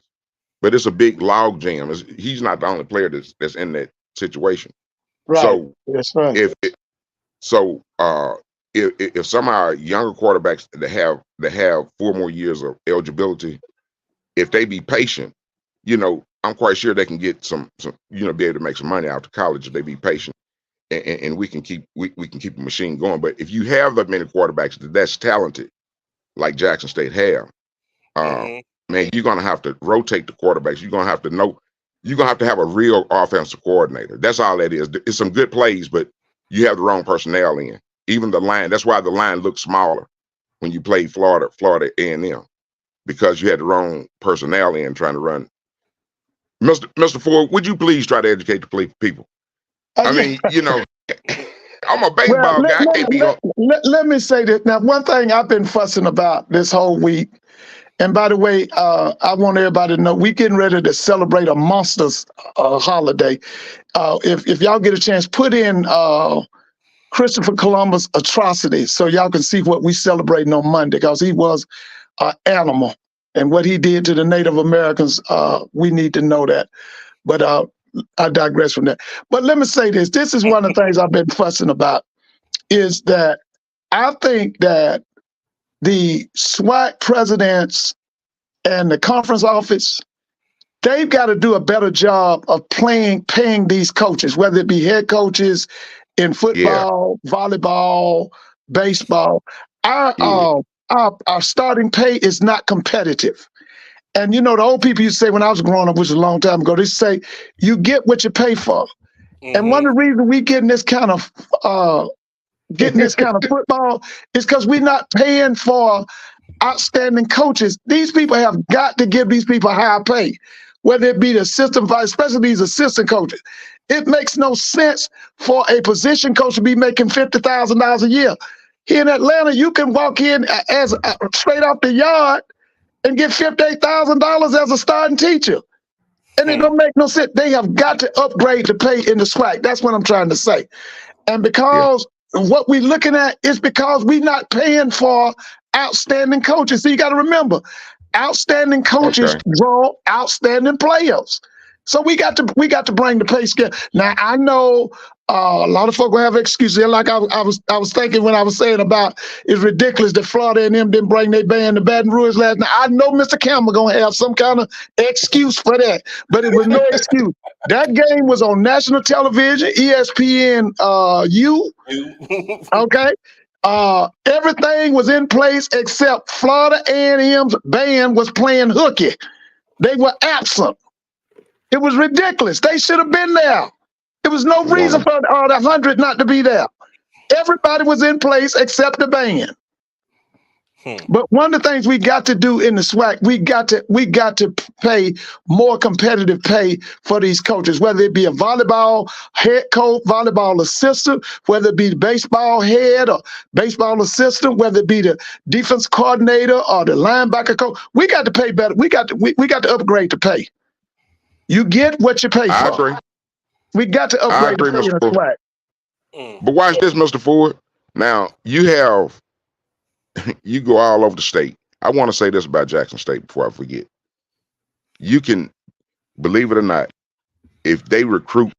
But it's a big log jam. He's not the only player that's in that situation. Right. So that's right. If some of our younger quarterbacks that have 4 more years of eligibility, if they be patient, you know, I'm quite sure they can get some you know, be able to make some money out of college if they be patient, and we can keep the machine going. But if you have that many quarterbacks that's talented, like Jackson State have, man, you're gonna have to rotate the quarterbacks. You're gonna have to have a real offensive coordinator. That's all that is. It's some good plays, but you have the wrong personnel in. Even the line. That's why the line looks smaller when you play Florida A&M, because you had the wrong personnel in trying to run. Mr. Ford, would you please try to educate the people? I mean, you know, I'm a baseball guy. Let me say this. Now, one thing I've been fussing about this whole week, and by the way, I want everybody to know we're getting ready to celebrate a Monsters holiday. If y'all get a chance, put in Christopher Columbus atrocities so y'all can see what we celebrating on Monday, because he was an animal, and what he did to the Native Americans, we need to know that. But I digress from that. But let me say this. This is one of the things I've been fussing about, is that I think that the SWAC presidents and the conference office, they've got to do a better job of paying these coaches, whether it be head coaches in football, volleyball, baseball. Our starting pay is not competitive. And you know, the old people used to say, when I was growing up, which is a long time ago, they say, you get what you pay for. And one of the reasons we getting this kind of football is because we're not paying for outstanding coaches. These people have got to give these people higher pay, whether it be the assistant vice, especially these assistant coaches. It makes no sense for a position coach to be making $50,000 a year. Here in Atlanta, you can walk in as straight off the yard and get $58,000 as a starting teacher. And it don't make no sense. They have got to upgrade the pay in the SWAC. That's what I'm trying to say. And because what we're looking at is because we're not paying for outstanding coaches. So you got to remember, outstanding coaches draw outstanding players. So we got to bring the pay scale. Now I know a lot of folks will have excuses. Like I was thinking when I was saying about, it's ridiculous that Florida and them didn't bring their band to Baton Rouge last night. I know Mr. Campbell gonna have some kind of excuse for that, but it was no excuse. That game was on national television, ESPN okay. Everything was in place except Florida A&M's band was playing hooky. They were absent. It was ridiculous. They should have been there. There was no reason for the 100 not to be there. Everybody was in place except the band. But one of the things we got to do in the SWAC, we got to pay more competitive pay for these coaches, whether it be a volleyball head coach, volleyball assistant, whether it be the baseball head or baseball assistant, whether it be the defense coordinator or the linebacker coach. We got to pay better. We got to upgrade the pay. You get what you pay for. I agree. We got to upgrade the pay in the SWAC. But watch this, Mr. Ford. Now, you go all over the state. I want to say this about Jackson State before I forget. You can, believe it or not, if they recruited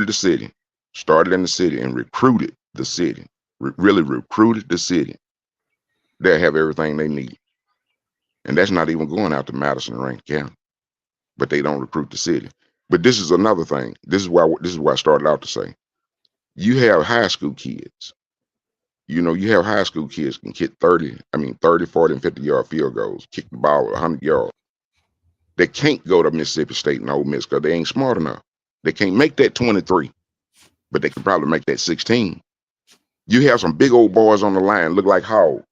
the city, started in the city and recruited the city, really recruited the city, they'll have everything they need. And that's not even going out to Madison and Rankin County. But they don't recruit the city. But this is another thing. This is why I started out to say. You have high school kids. You know, you have high school kids can kick 30, 40, and 50-yard field goals, kick the ball 100 yards. They can't go to Mississippi State and Ole Miss because they ain't smart enough. They can't make that 23, but they can probably make that 16. You have some big old boys on the line, look like Hall.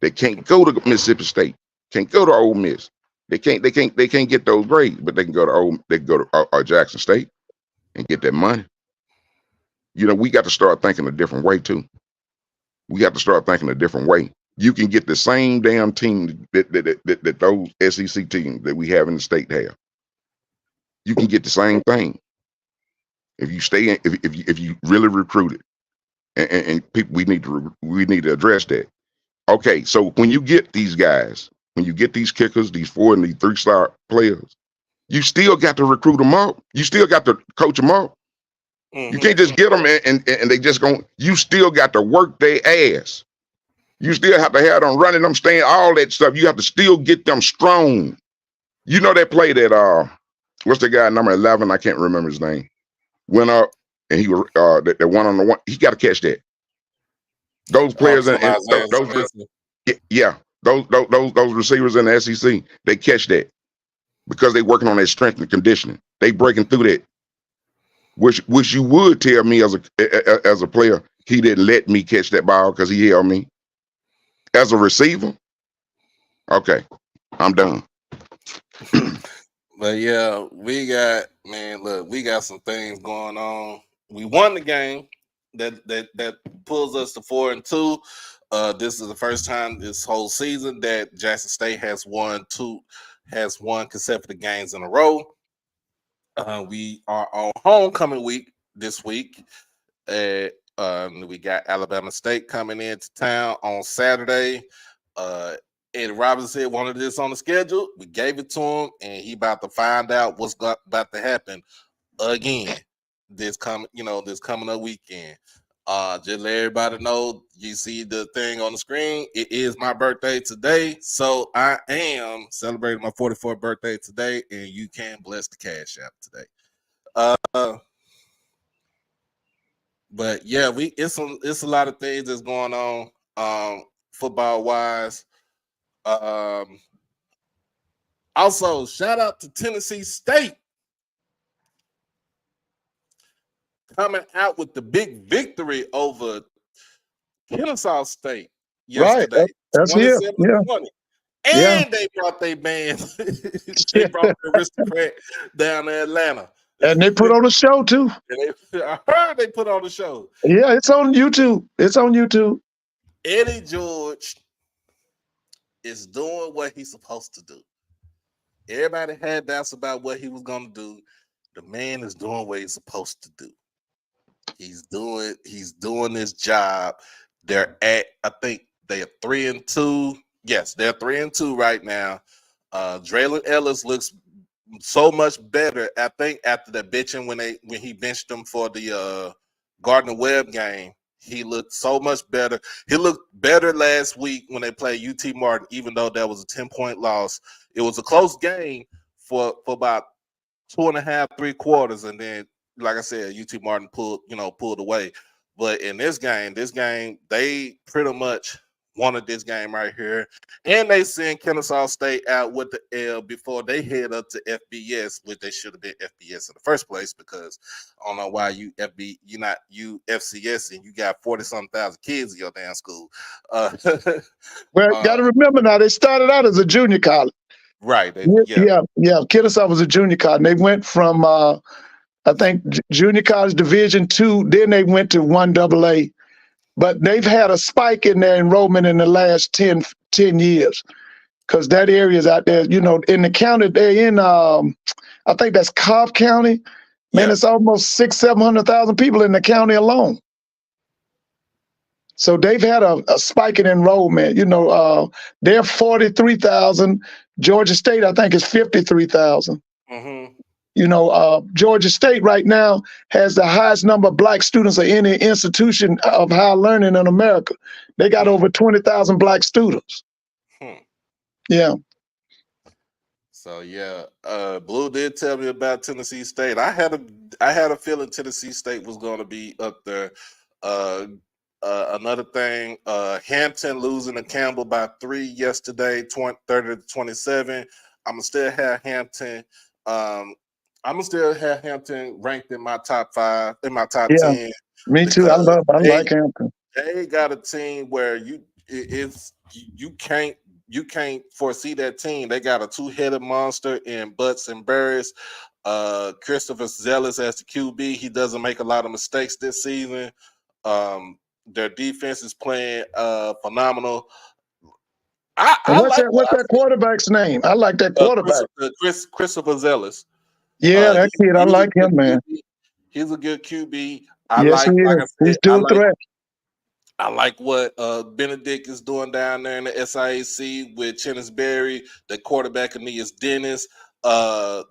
They can't go to Mississippi State, can't go to Ole Miss. They can't get those grades, but they can go to Jackson State and get that money. You know, we got to start thinking a different way too. We got to start thinking a different way. You can get the same damn team that those SEC teams that we have in the state have. You can get the same thing if you stay in, if you really recruit it. And people, we need to address that. Okay, so when you get these guys, when you get these kickers, these 4 and these 3-star players, you still got to recruit them up. You still got to coach them up. You can't just get them and they just you still got to work their ass. You still have to have them running them, staying, all that stuff. You have to still get them strong. You know that play that what's the guy number 11? I can't remember his name. Went up and he was that one on the one. He got to catch that. Those players those receivers in the SEC, they catch that because they working on their strength and conditioning. They breaking through that. Which you would tell me as a player, he didn't let me catch that ball because he held me. As a receiver, okay, I'm done. But yeah, we got some things going on. We won the game that pulls us to 4-2. This is the first time this whole season that Jackson State has won consecutive games in a row. We are on homecoming week this week. We got Alabama State coming into town on Saturday. Ed Robinson said wanted this on the schedule. We gave it to him, and he about to find out what's about to happen again this coming up weekend. Just let everybody know, you see the thing on the screen. It is my birthday today, so I am celebrating my 44th birthday today, and you can bless the Cash App today. But yeah, it's a lot of things that's going on football wise. Also, shout out to Tennessee State coming out with the big victory over Kennesaw State yesterday. Right, that's here. Yeah. 27-20. And they brought their band. They brought the aristocrat down to Atlanta. And they put on a show too. I heard they put on the show. Yeah, it's on YouTube. Eddie George is doing what he's supposed to do. Everybody had doubts about what he was going to do. The man is doing what he's supposed to do. He's doing his job. I think they are 3-2. Yes, they're 3-2 right now. Draylon Ellis looks so much better. I think after the benching when he benched him for the Gardner-Webb game, he looked so much better. He looked better last week when they played UT Martin, even though that was a 10-point loss. It was a close game for about 2.5, 3 quarters, and then, like I said, UT Martin pulled away. But in this game, they pretty much wanted this game right here. And they sent Kennesaw State out with the L before they head up to FBS, which they should have been FBS in the first place, because I don't know why you FCS and you got 40-something thousand kids in your damn school. Well, got to remember now, they started out as a junior college. Right. Kennesaw was a junior college. They went from, I think, junior college Division II, then they went to 1AA. But they've had a spike in their enrollment in the last 10 years, because that area is out there, in the county. They're in, I think that's Cobb County. Man, It's almost 600,000-700,000 people in the county alone. So they've had a spike in enrollment. They're 43,000. Georgia State, I think, is 53,000. Mm-hmm. Georgia State right now has the highest number of Black students of any institution of higher learning in America. They got over 20,000 Black students. Yeah. So Blue did tell me about Tennessee State. I had a feeling Tennessee State was going to be up there. Another thing, Hampton losing to Campbell by 3 yesterday, 30-27. I'm gonna still have Hampton I'm still have Hampton ranked in my top 5, in my top Yeah, 10, me too. I because like Hampton. they got a team where you can't foresee that team. They got a 2-headed monster in Butts and Burris. Christopher Zealous as the QB. He doesn't make a lot of mistakes this season. Their defense is playing phenomenal. And I what's like that? what What's I that see. quarterback's name? I like that quarterback. Christopher Zealous. Yeah, that He's kid. I he's a like good him, man. QB. He's a good QB. Yes, he Like is. I He's said, dual threat. I like what Benedict is doing down there in the SIAC with Berry, the quarterback Aeneas Dennis. That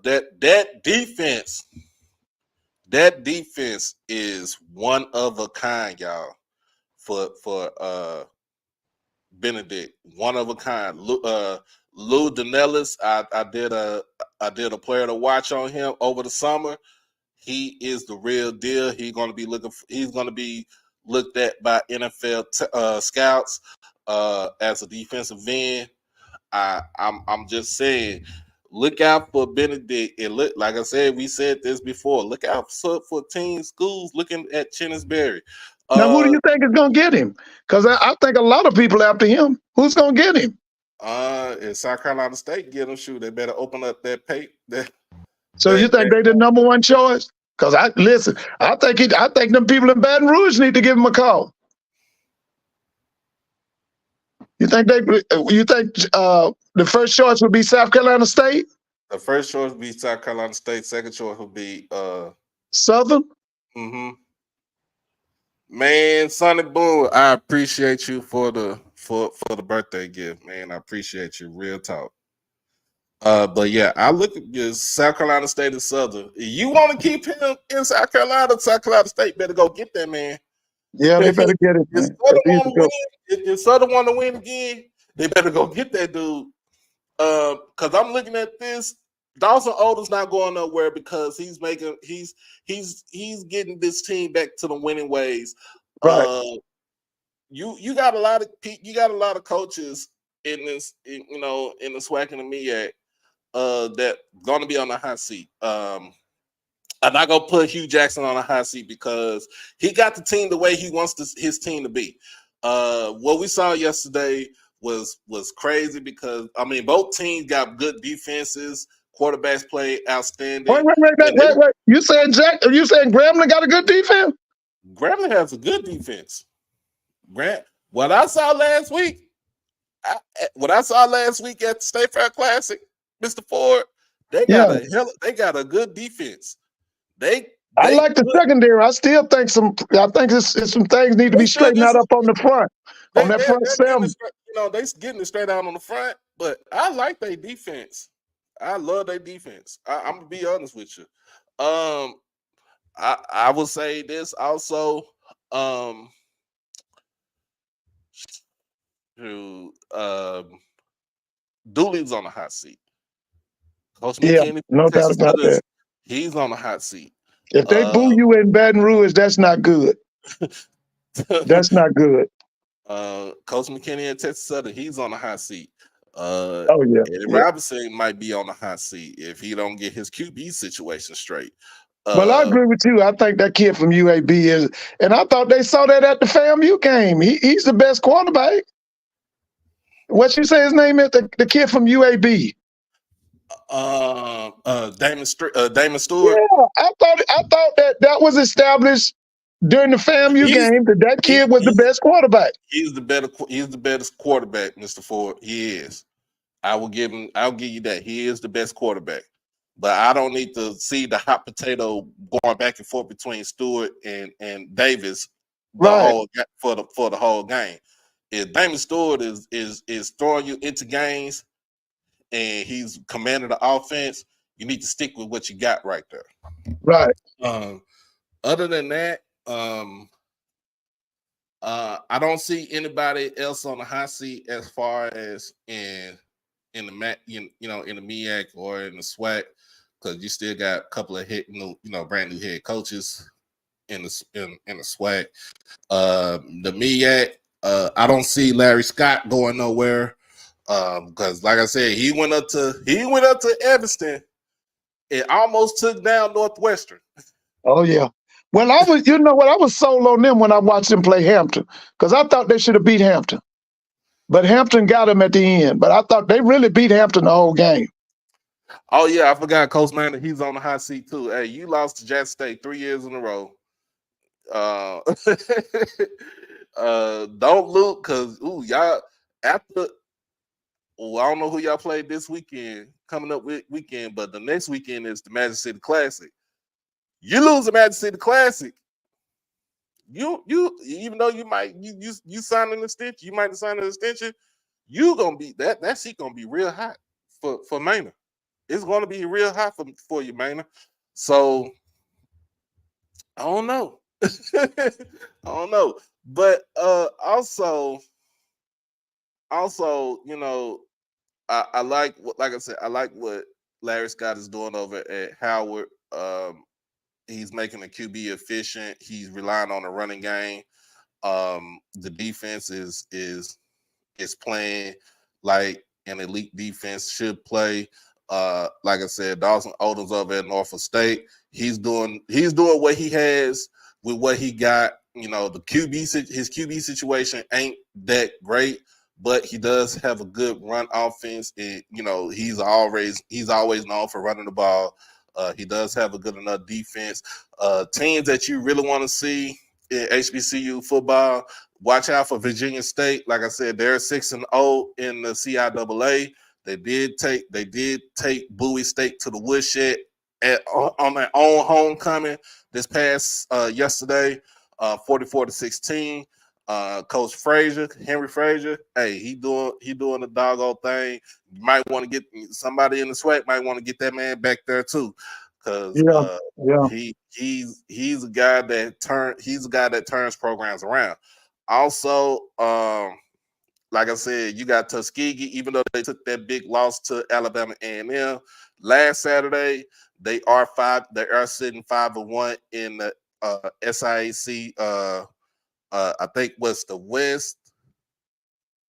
defense is one of a kind, y'all. For Benedict, one of a kind. Lou Danellis, I did a player to watch on him over the summer. He is the real deal. He's going to be looked at by NFL scouts as a defensive end. I'm just saying, look out for Benedict. And look, like I said, we said this before. Look out for schools looking at Berry. Now, who do you think is going to get him? Because I think a lot of people after him. Who's going to get him? If South Carolina State get him, shoot, they better open up that pay. So you think they the number one choice? Because I think them people in Baton Rouge need to give him a call. You think the first choice would be South Carolina State? The first choice would be South Carolina State. Second choice would be Southern. Mm-hmm. Man, Sonny Boone, I appreciate you for the birthday gift, man. I appreciate you. Real talk. But yeah, I look at your South Carolina State and Southern. You want to keep him in South Carolina State better go get that man. Yeah, they better get it, man. If Southern want to win again, they better go get that dude. Because I'm looking at this. Dawson Odom's not going nowhere because he's getting this team back to the winning ways. Right. You got a lot of coaches in this, in the SWAC and the MEAC that going to be on the hot seat. I'm not gonna put Hugh Jackson on a hot seat because he got the team the way he wants his team to be. What we saw yesterday was crazy because both teams got good defenses. Quarterbacks played outstanding. Wait. You saying Grambling got a good defense? Grambling has a good defense. What I saw last week at the State Fair Classic, Mr. Ford, they got a good defense. I like the secondary. I still think it's some things need to be straightened out up on the front. On that front seven. They getting it straight out on the front, but I like their defense. I love their defense. I'm gonna be honest with you. I will say this also. Dooley's on the hot seat. Coach McKinney, no doubt about that. He's on the hot seat. If they boo you in Baton Rouge, that's not good. That's not good. Coach McKinney at Texas Southern, he's on the hot seat. Eddie Robinson might be on the hot seat if he don't get his QB situation straight. Well, I agree with you. I think that kid from UAB is, and I thought they saw that at the FAMU game. He's the best quarterback. What you say his name is? The kid from UAB. Damon Stewart. Yeah, I thought that was established during the FAMU game that kid was the best quarterback. He's the best quarterback, Mr. Ford. He is. I'll give you that. He is the best quarterback. But I don't need to see the hot potato going back and forth between Stewart and Davis for the whole game. If Damon Stewart is throwing you into games and he's commanding the offense, you need to stick with what you got right there. Right. Other than that, I don't see anybody else on the hot seat as far as in the in the MEAC or in the SWAC, because you still got a couple of brand new head coaches in the SWAC. The MEAC, I don't see Larry Scott going nowhere because, like I said, he went up to Evanston It almost took down Northwestern. Oh yeah. Well, I was, you know what, I was sold on them when I watched them play Hampton because I thought they should have beat Hampton, but Hampton got them at the end. But I thought they really beat Hampton the whole game. Oh yeah, I forgot Coach Manning. He's on the hot seat too. Hey, you lost to Jackson State 3 years in a row. Don't look because y'all after. Well, I don't know who y'all played this weekend, coming up with weekend, but the next weekend is the Magic City Classic. You lose the Magic City Classic, you even though you sign an extension, you might sign an extension. You gonna be that seat gonna be real hot for Manor. It's gonna be real hot for you, Manor. So I don't know. I don't know, but also, you know, I like like I said, I like what Larry Scott is doing over at Howard. He's making the QB efficient. He's relying on the running game. The defense is playing like an elite defense should play. Like I said, Dawson Odom's over at Norfolk State. He's doing what he has with what he got. You know, his QB situation ain't that great, but he does have a good run offense, and you know he's always known for running the ball. He does have a good enough defense. Teams that you really want to see in HBCU football, watch out for Virginia State. Like I said, they're 6-0 in the CIAA. They did take Bowie State to the woodshed on their own homecoming this past yesterday, 44-16. Coach Henry Frazier, hey, he doing the doggone thing. You might want to get somebody in the SWAC, might want to get that man back there too, because he's a guy that turns programs around. Also, like I said, you got Tuskegee, even though they took that big loss to Alabama A&M last Saturday, they are sitting 5-1 in the SIAC. I think was the West.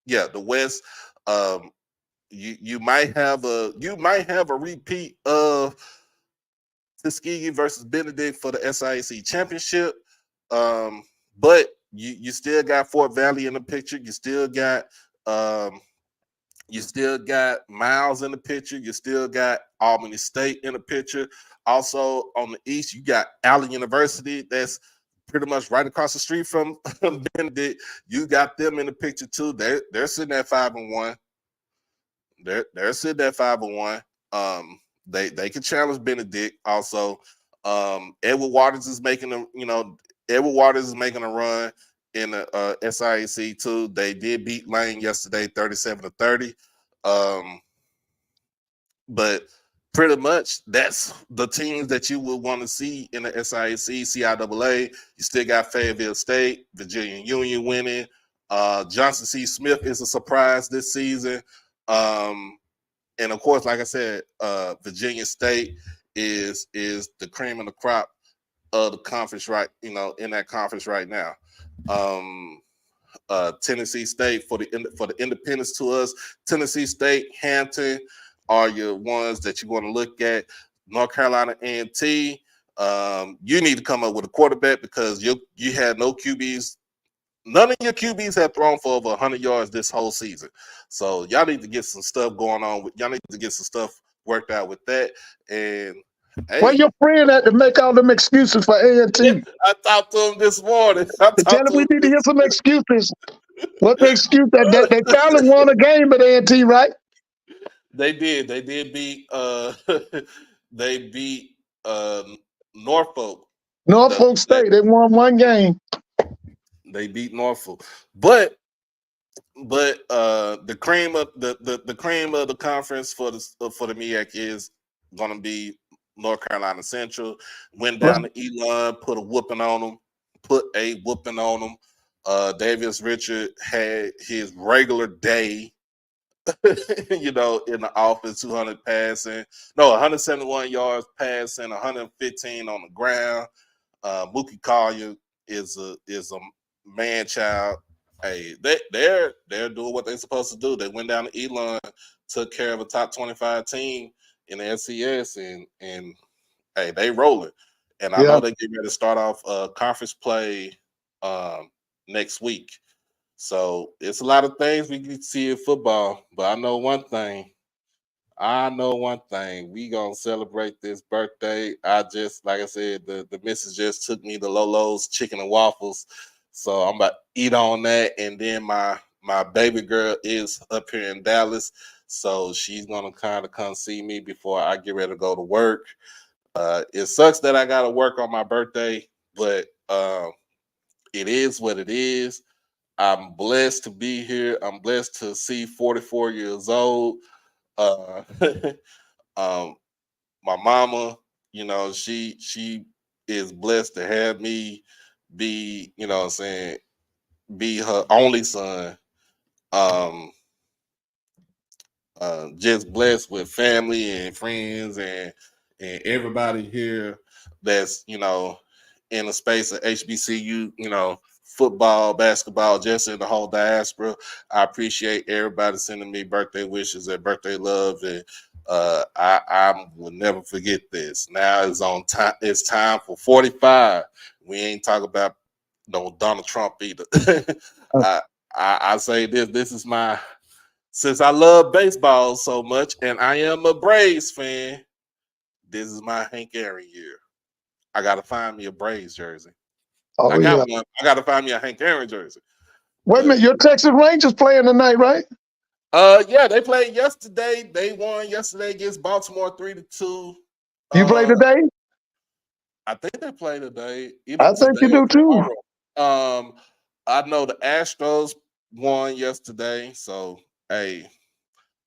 Yeah, the West. You might have a repeat of Tuskegee versus Benedict for the SIAC championship. But you still got Fort Valley in the picture. You still got Miles in the picture. You still got Albany State in the picture. Also on the east, you got Allen University. That's pretty much right across the street from Benedict. You got them in the picture too. They're sitting at 5-1. They're sitting at 5-1. They can challenge Benedict also. Edward Waters is making a run in the SIAC too. They did beat Lane yesterday 37-30. But pretty much that's the teams that you would want to see in the SIAC, CIAA. You still got Fayetteville State, Virginia Union winning. Johnson C. Smith is a surprise this season. And of course, like I said, Virginia State is the cream of the crop of the conference, right? You know, in that conference right now. Tennessee State for the independents to us. Tennessee State, Hampton are your ones that you're going to look at. North Carolina A&T. You need to come up with a quarterback because you had no QBs. None of your QBs have thrown for over 100 yards this whole season. So y'all need to get some stuff going on. Y'all need to get some stuff worked out with that. And hey, where your friend at to make all them excuses for A&T? I talked to him this morning. Tell him we need to hear some excuses. What the excuse that they finally won a game at A&T, right? They did. They did beat. They beat Norfolk. Norfolk State. They won one game. They beat Norfolk, but the cream of the conference for the MEAC is going to be North Carolina Central. Went down to Elon, put a whooping on them. Davis Richard had his regular day. You know, in the office, 200 passing, 171 yards passing, 115 on the ground. Mookie Collier is a man child. Hey, they're doing what they're supposed to do. They went down to Elon, took care of a top 25 team in the SCS, and hey, they rolling. And I Yeah. know they get ready to start off conference play next week. So it's a lot of things we can see in football. But I know one thing. We gonna celebrate this birthday. I just, like I said, the missus just took me to Lolo's Chicken and Waffles, so I'm about to eat on that. And then my baby girl is up here in Dallas, so she's gonna kind of come see me before I get ready to go to work. It sucks that I gotta work on my birthday, but it is what it is. I'm blessed to be here. I'm blessed to see 44 years old. Uh, um, my mama, she is blessed to have me be, what I'm saying, be her only son. Um, just blessed with family and friends and everybody here that's in the space of HBCU, football, basketball, just in the whole diaspora. I appreciate everybody sending me birthday wishes and birthday love, and I will never forget this. Now it's on time. It's time for 45. We ain't talking about no Donald Trump either. I, I say this. This is my, since I love baseball so much, and I am a Braves fan. This is my Hank Aaron year. I gotta find me a Braves jersey. I Oh got yeah. one. I gotta find me a Hank Aaron jersey. Wait a But minute, your Texas Rangers playing tonight, right? yeah, they played yesterday. They won yesterday against Baltimore 3-2. You play Uh today? I think they play today, either I think you today or do too. tomorrow. I know the Astros won yesterday, so hey,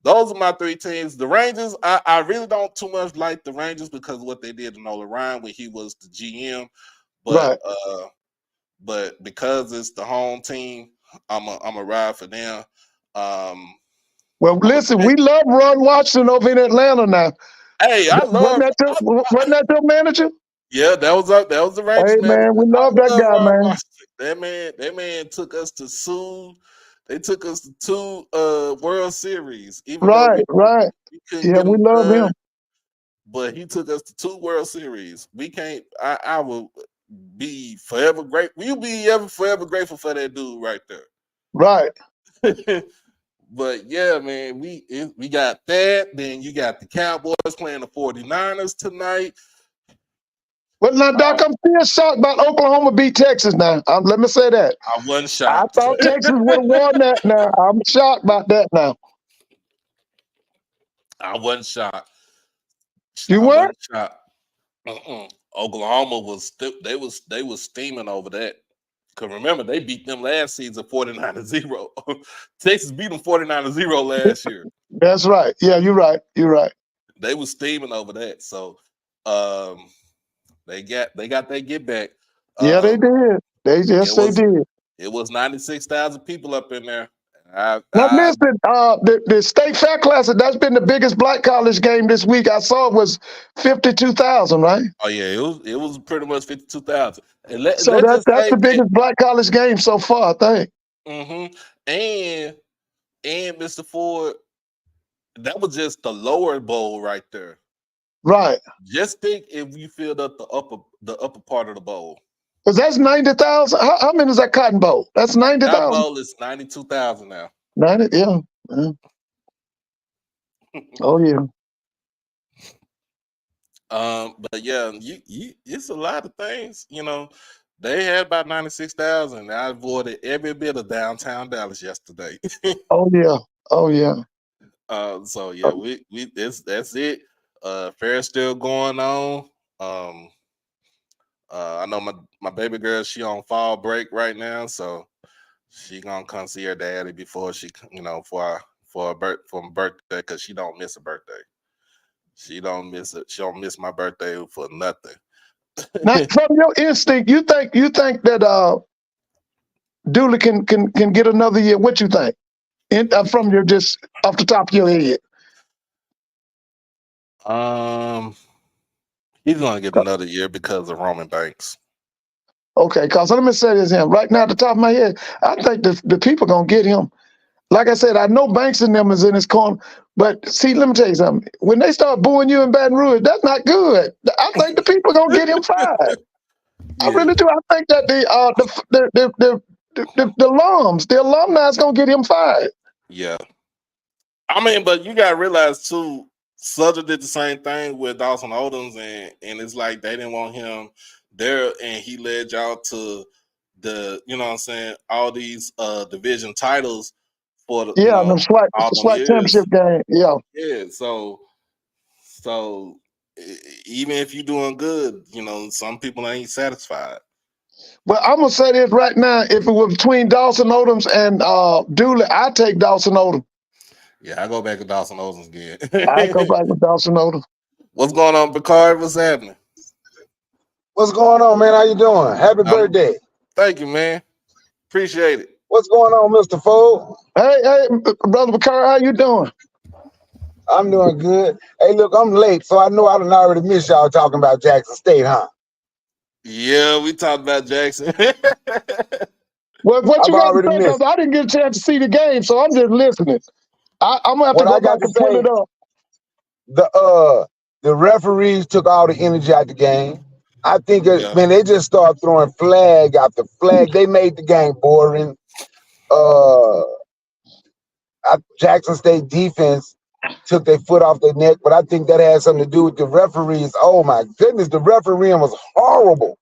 those are my three teams. The Rangers, I really don't too much like the Rangers because of what they did to Nolan Ryan when he was the GM. But Right. because it's the home team, I'm a ride for them. Um, Well, I'm a listen, we love Ron Washington over in Atlanta now. hey, I love. Wasn't that your manager? Yeah, that was the Rangers Hey manager. man, we I love that love guy, Ron man. Washington. That man took us to two. They took us to two World Series, even though Right, right. we couldn't Yeah, get we them love done. him. But he took us to two World Series. We can't. I will be forever great. We'll be forever grateful for that dude right Right. there. But yeah, man, we got that. Then you got the Cowboys playing the 49ers tonight. Well, now, Doc, I'm still shocked about Oklahoma beat Texas now. Let me say that. I wasn't I shocked. thought Texas would have won that now. I'm shocked about that now. I wasn't shocked. You I what? wasn't shocked. Oklahoma they was steaming over that. Cause remember they beat them last season 49-0. Texas beat them 49-0 last year. That's right. Yeah, you're right. You're right. They was steaming over that. So they got their get back. Yeah, they did. It They was did. 96,000 people up in there. Now listen, the state fair classic, that's been the biggest black college game this week. I saw it was 52,000, right? Oh yeah, it was pretty much 52,000. And So let's just that's say the biggest black college game so far, I think. and Mr. Ford, that was just the lower bowl right there. Right. Just think if you filled up the upper part of the bowl. Because that's 90,000. How many is that Cotton Bowl? That's That 90,000. bowl is 92,000 now. 90, yeah. Oh yeah. But yeah, you it's a lot of things. They had about 96,000. I avoided every bit of downtown Dallas yesterday. Oh yeah. Oh yeah. So yeah, that's it. Fair's still going on. I know my baby girl, she on fall break right now, so she gonna come see her daddy before she, for my birthday, because she don't miss a birthday. She don't miss it. She don't miss my birthday for nothing. Now, from your instinct, you think that Dooley can get another year? What you think? From your just off the top of your head. He's gonna get another year because of Roman Banks. Okay, cause let me say this here. Right now, at the top of my head, I think the people gonna get him. like I said, I know Banks and them is in his corner. But see, let me tell you something. When they start booing you in Baton Rouge, that's not good. I think the people gonna get him fired. I really do. I think that the alumni is gonna get him fired. Yeah. I mean, but you gotta realize too, Southern did the same thing with Dawson Odoms, and it's like they didn't want him there, and he led y'all to the, you know what I'm saying, all these division titles for the, you Yeah, know, the all them SWAC years. championship game. Yeah. Yeah, so even if you're doing good, you know, some people ain't satisfied. But I'm gonna say this right now: if it was between Dawson Odoms and Dooley, I take Dawson Odom. Yeah, I go back to Dawson Odoms again. I go back with Dawson Odom. What's going on, Picard? What's happening? What's going on, man? How you doing? Happy birthday. Thank you, man. Appreciate it. What's going on, Mr. Fold? Hey, brother Picard, how you doing? I'm doing good. Hey, look, I'm late, so I know I done already missed y'all talking about Jackson State, huh? Yeah, we talked about Jackson. What you I've got to already say? missed. I didn't get a chance to see the game, so I'm just listening. I'm gonna have to What go I got back to and pull say, it up. the referees took all the energy out the game. I think, Yeah. man, they just started throwing flag after flag. They made the game boring. Jackson State defense took their foot off their neck, but I think that had something to do with the referees. Oh my goodness, the refereeing was horrible.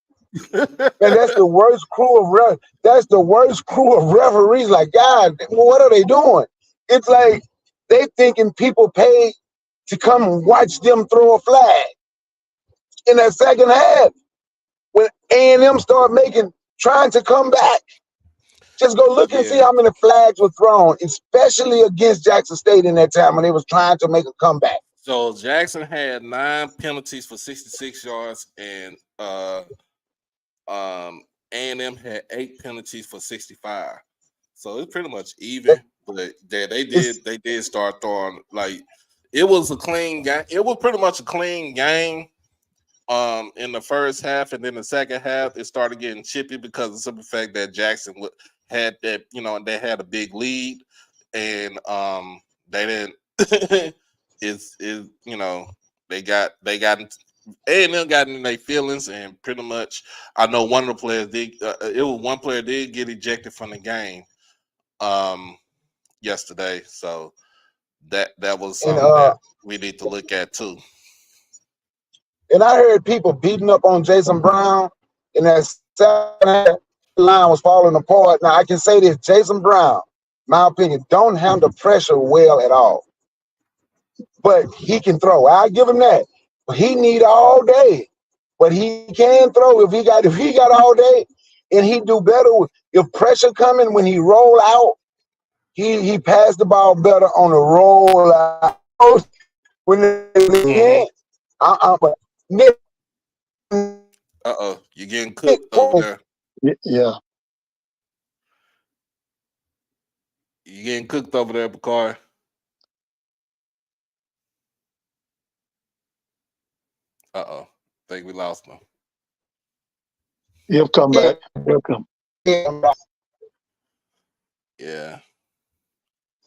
Man, that's the worst crew of referees. Like, God, what are they doing? It's like they thinking people pay to come watch them throw a flag. In that second half, when A&M started trying to come back, just go look and see how many flags were thrown, especially against Jackson State in that time when they was trying to make a comeback. So Jackson had 9 penalties for 66 yards, and A&M had 8 penalties for 65. So it's pretty much even. But they did start throwing, like, it was a clean game. It was pretty much a clean game in the first half, and then the second half it started getting chippy because of the simple fact that Jackson had that, you know, they had a big lead, and they didn't is you know, they got A&M got in their feelings, and pretty much I know one of the players did it was one player did get ejected from the game yesterday, so that was something that we need to look at too. And I heard people beating up on Jason Brown, and that second half line was falling apart. Now I can say this: Jason Brown, my opinion, don't handle pressure well at all. But he can throw. I give him that. But he need all day. But he can throw if he got all day, and he do better if pressure coming when he roll out. He passed the ball better on the roll out when they but you're getting cooked over there. Yeah. You're getting cooked over there, Picard. I think we lost him. He'll come back. He'll come. Yeah.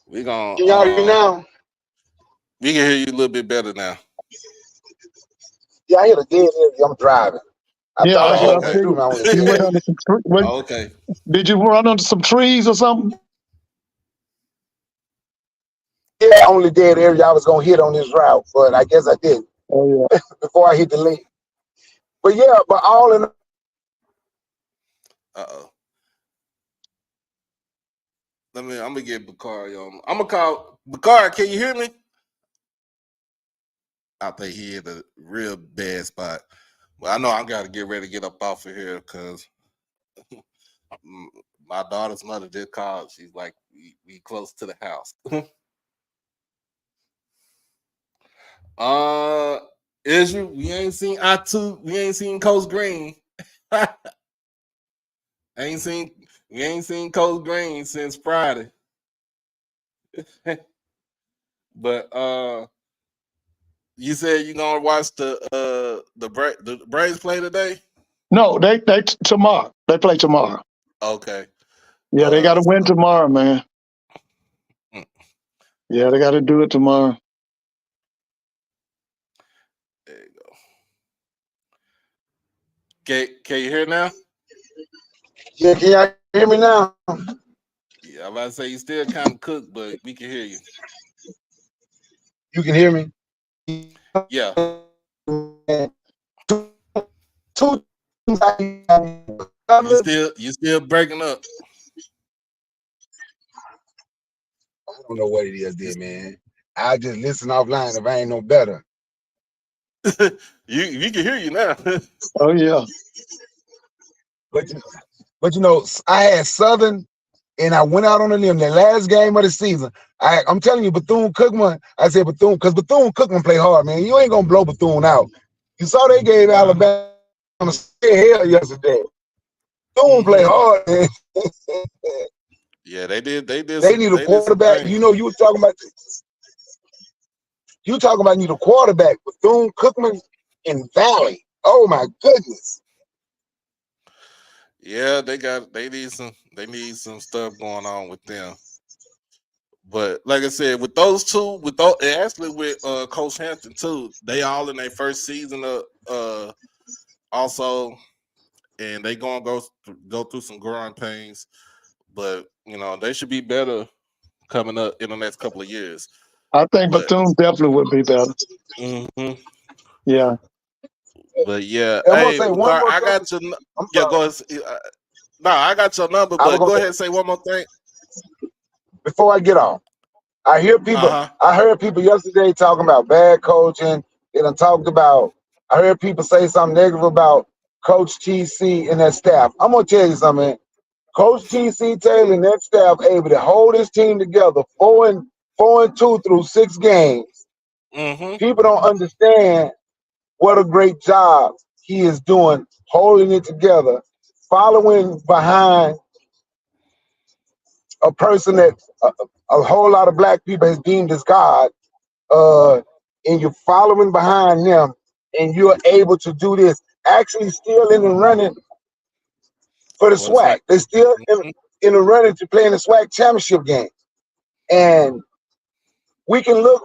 We gonna Can y'all hear me now? We can hear you a little bit better now. Yeah, I hear the dead area. I'm driving. I thought I heard okay. You went under some okay. Did you run under some trees or something? Yeah, only dead area I was gonna hit on this route, but I guess I didn't. Oh yeah. Before I hit the link. But yeah, but all in. I'm gonna get Bakari on. I'm gonna call Bakari. Can you hear me? I think he hit a real bad spot. Well, I know I gotta get ready to get up off of here because my daughter's mother did call. She's like, we close to the house. Israel, we ain't seen we ain't seen Coach Green. We ain't seen Coach Green since Friday. But you said you're gonna watch the Braves play today? No, they tomorrow. They play tomorrow. Okay. Yeah, they got to win tomorrow, man. Yeah, they got to do it tomorrow. There you go. Can you hear now? Yeah, can y'all hear me now? Yeah, I'm about to say you still kind of cooked, but we can hear you. You can hear me? Yeah. Two You still breaking up. I don't know what it is there, man. I just listen offline if I ain't no better. you can hear you now. Oh yeah. But you know, I had Southern, and I went out on a limb. The last game of the season, I'm telling you, Bethune-Cookman. I said Bethune because Bethune-Cookman play hard, man. You ain't gonna blow Bethune out. You saw they gave Alabama hell yesterday. Bethune play hard, man. Yeah, they did. They need a quarterback. You know, you were talking about. You talking about need a quarterback. Bethune-Cookman in Valley. Oh my goodness. Yeah, they need some stuff going on with them. But like I said, with those two, actually with Coach Hampton too, they all in their first season of also, and they gonna go through some growing pains. But you know, they should be better coming up in the next couple of years. I think Bethune definitely would be better. Mm-hmm. Yeah. But yeah, I'm gonna hey, say one more I got thing. your go ahead. No, I got your number, but go ahead and say one more thing before I get off. I heard people yesterday talking about bad coaching. They done talked about. I heard people say something negative about Coach TC and that staff. I'm gonna tell you something, man. Coach TC Taylor and that staff able to hold his team together 4-2 through 6 games. Mm-hmm. People don't understand what a great job he is doing, holding it together, following behind a person that a whole lot of black people has deemed as God, and you're following behind them, and you're able to do this. Actually, still in the running for the SWAC. They're still in the running to play in the SWAC championship game. And we can look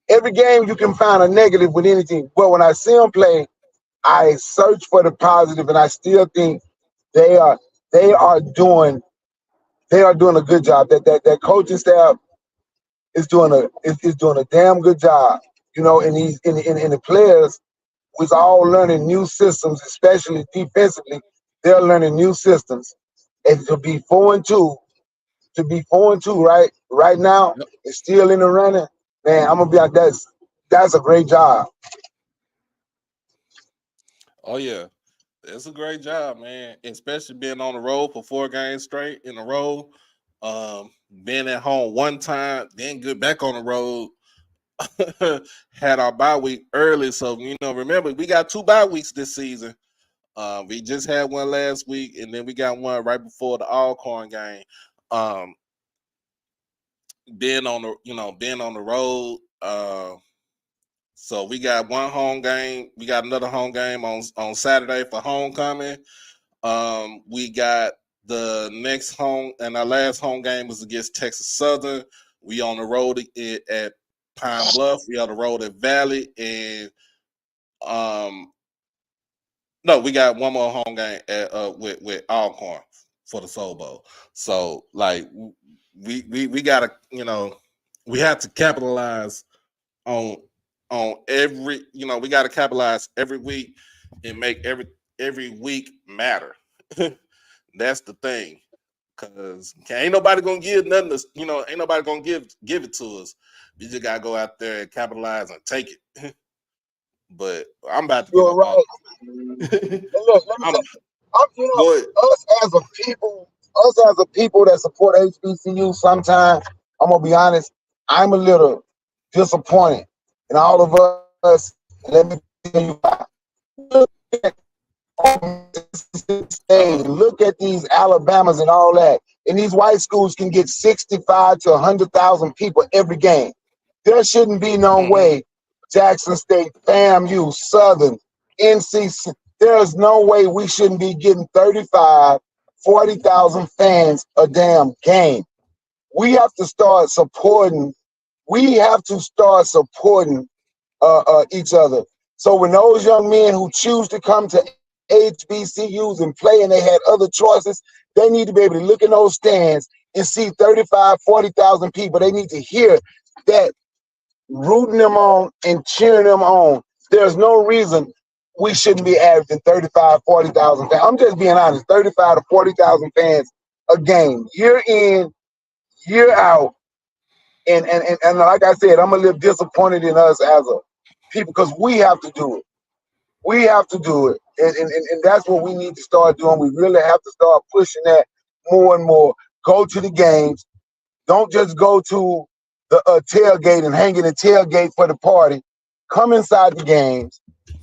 every game. You can find a negative with anything, but when I see them play, I search for the positive, and I still think they are doing a good job. That coaching staff is doing a damn good job. You know, and these in the players was all learning new systems, especially defensively. They're learning new systems, and to be 4-2, right now, it's still in the running. Man, I'm gonna be like, that's a great job. Oh yeah, it's a great job, man. Especially being on the road for 4 games straight in a row. Being at home one time, then get back on the road. Had our bye week early, so you know. Remember, we got 2 bye weeks this season. We just had one last week, and then we got one right before the Alcorn game. Being on the road. So we got one home game. We got another home game on Saturday for homecoming. We got the next home, and our last home game was against Texas Southern. We on the road at Pine Bluff. We on the road at Valley, and no, we got one more home game at with Alcorn for the Soul Bowl. So like we gotta, we have to capitalize on every, we gotta capitalize every week and make every week matter. That's the thing. Cause ain't nobody gonna give nothing to, ain't nobody gonna give it to us. We just gotta go out there and capitalize and take it. But I'm about to give up. Right. Look, let me say, us as a people that support HBCU, sometimes I'm gonna be honest, I'm a little disappointed in all of us. Let me tell you why. Look at these Alabamas and all that, and these white schools can get 65 to 100,000 people every game. There shouldn't be no way Jackson State, FAMU, Southern, NC. There's no way we shouldn't be getting 35, 40,000 fans a damn game. We have to start supporting we have to start supporting each other. So when those young men who choose to come to HBCUs and play and they had other choices, they need to be able to look in those stands and see 35, 40,000 people. They need to hear that rooting them on and cheering them on. There's no reason we shouldn't be averaging 35, 40,000 fans. I'm just being honest, 35 to 40,000 fans a game, year in, year out. And like I said, I'm a little disappointed in us as a people because we have to do it. We have to do it. And that's what we need to start doing. We really have to start pushing that more and more. Go to the games. Don't just go to the tailgate and hang in the tailgate for the party. Come inside the games.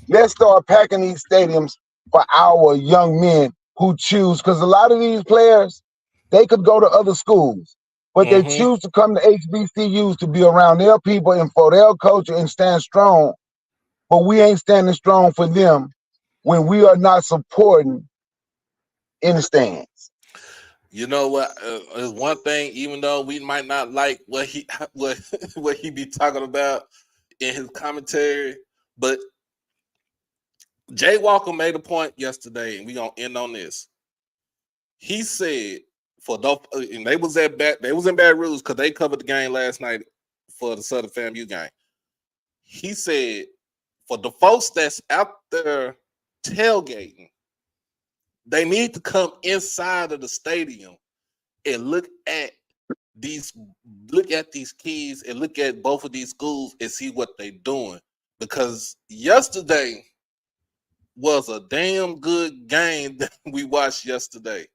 Let's start packing these stadiums for our young men who choose. Because a lot of these players, they could go to other schools, but they choose to come to HBCUs to be around their people and for their culture and stand strong. But we ain't standing strong for them when we are not supporting in the stands. You know what? Is one thing, even though we might not like what he what he be talking about in his commentary, but Jay Walker made a point yesterday, and we gonna end on this. He said for those, and they was in Baton Rouge because they covered the game last night for the Southern FAMU game. He said for the folks that's out there tailgating, they need to come inside of the stadium and look at these kids and look at both of these schools and see what they're doing. Because yesterday was a damn good game that we watched yesterday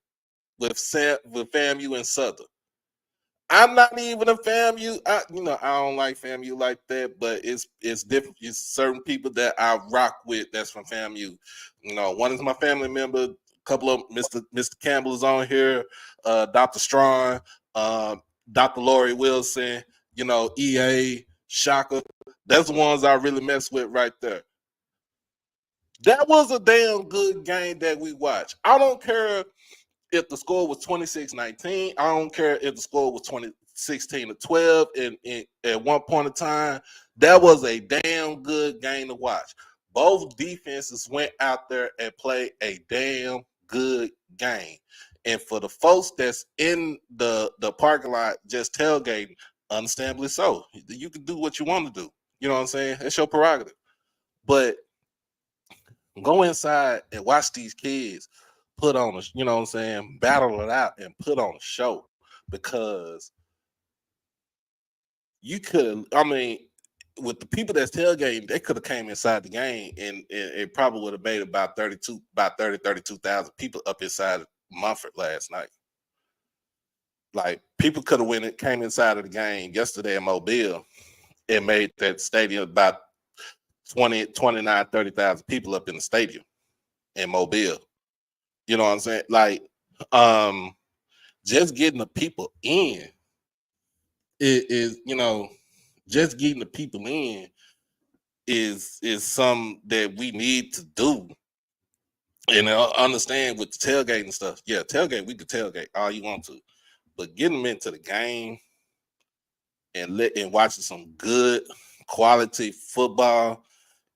with FAMU and Southern. I'm not even a FAMU. I don't like FAMU like that, but it's different. It's certain people that I rock with that's from FAMU. One is my family member. A couple of Mr. Campbell is on here. Dr. Strong, Dr. Lori Wilson. EA Shaka. That's the ones I really mess with right there. That was a damn good game that we watched. I don't care if the score was 26-19, I don't care if the score was 16-12 and at one point in time, that was a damn good game to watch. Both defenses went out there and played a damn good game. And for the folks that's in the parking lot just tailgating, understandably so. You can do what you want to do. You know what I'm saying? It's your prerogative. But go inside and watch these kids put on battle it out and put on a show, because you could, with the people that's tailgating, they could have came inside the game and it probably would have made about 32,000 people up inside Mumford last night. Like, people could have came inside of the game yesterday in Mobile and made that stadium about 29, 30,000 people up in the stadium in Mobile. You know what I'm saying? Like, just getting the people in is just getting the people in is something that we need to do. And I understand with the tailgate and stuff. Yeah, tailgate, we could tailgate all you want to, but getting them into the game and watching some good quality football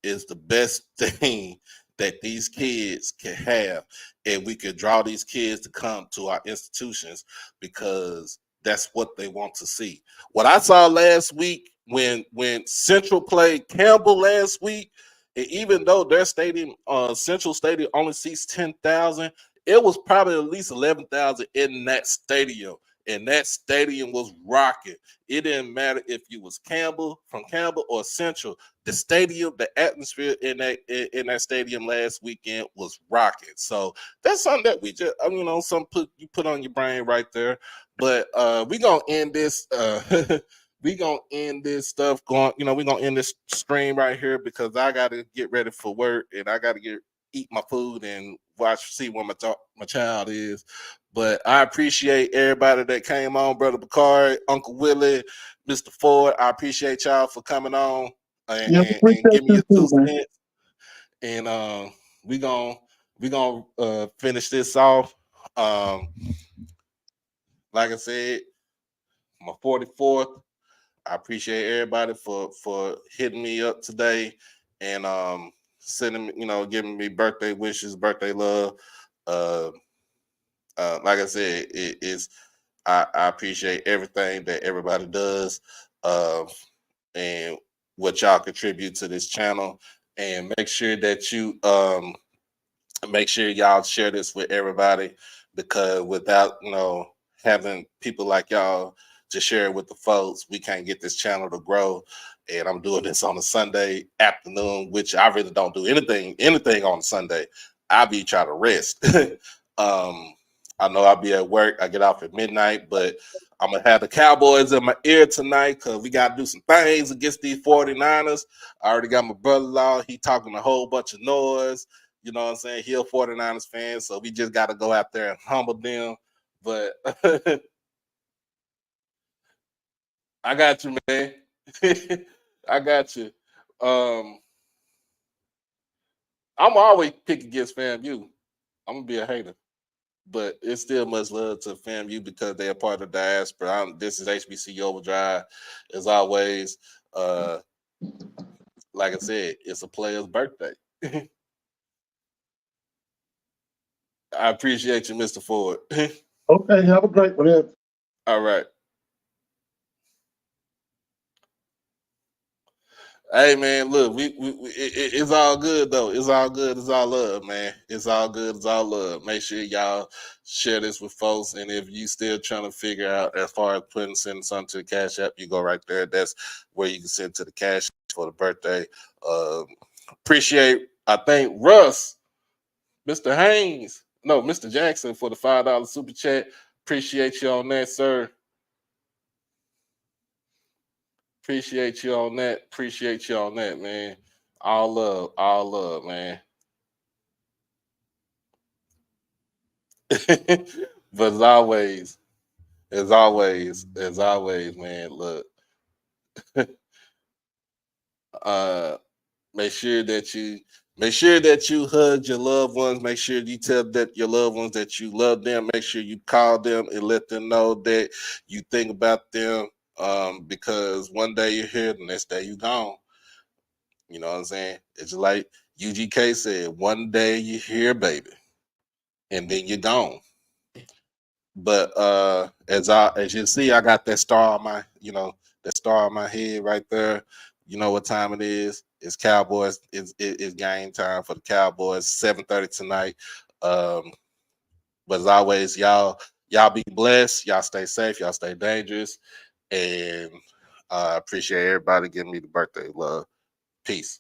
is the best thing that these kids can have, and we could draw these kids to come to our institutions because that's what they want to see. What I saw last week when Central played Campbell last week, and even though their stadium, Central Stadium, only seats 10,000, it was probably at least 11,000 in that stadium. And that stadium was rocking. It didn't matter if you was from Campbell or Central. The stadium, the atmosphere in that stadium last weekend was rocking. So that's something that we just, something you put on your brain right there. But we gonna end this. We gonna end this stuff going. We gonna end this stream right here because I gotta get ready for work and I gotta eat my food and see where my child is. But I appreciate everybody that came on, Brother Bakari, Uncle Willie, Mr. Ford. I appreciate y'all for coming on and give me your 2 cents. And we gonna finish this off. Like I said, my 44th I appreciate everybody for hitting me up today and sending me, giving me birthday wishes, birthday love. Like I said, I appreciate everything that everybody does, and what y'all contribute to this channel. And make sure that you make sure y'all share this with everybody, because without having people like y'all to share it with the folks, we can't get this channel to grow. And I'm doing this on a Sunday afternoon, which I really don't do anything on Sunday. I be trying to rest. I know I'll be at work. I get off at midnight, but I'm gonna have the Cowboys in my ear tonight because we gotta do some things against these 49ers. I already got my brother-in-law. He talking a whole bunch of noise. You know what I'm saying? He a 49ers fan, so we just got to go out there and humble them. But I got you, man. I got you. I'm always pick against FAMU. I'm going to be a hater. But it's still much love to FAMU because they're part of the diaspora. This is HBCU OverDrive. As always, like I said, it's a player's birthday. I appreciate you, Mr. Ford. Okay, have a great one. All right. Hey man, look, it's all good though. It's all good. It's all love, man. It's all good. It's all love. Make sure y'all share this with folks. And if you still trying to figure out as far as sending something to the Cash App, you go right there. That's where you can send to the Cash for the birthday. Appreciate, I think, Russ, Mr. Haynes, no, Mr. Jackson for the $5 super chat. Appreciate you on that, sir. Appreciate you on that. Appreciate you on that, man. All love, man. But as always, man, look. Make sure that you hug your loved ones. Make sure you tell that your loved ones that you love them. Make sure you call them and let them know that you think about them. Because one day you're here, the next day you're gone. You know what I'm saying? It's like UGK said, one day you're here, baby, and then you're gone. But as you see, I got that star on my, that star on my head right there. You know what time it is? It's Cowboys. It's game time for the Cowboys. 7:30 tonight. But as always, y'all be blessed. Y'all stay safe. Y'all stay dangerous. And I appreciate everybody giving me the birthday love. Peace.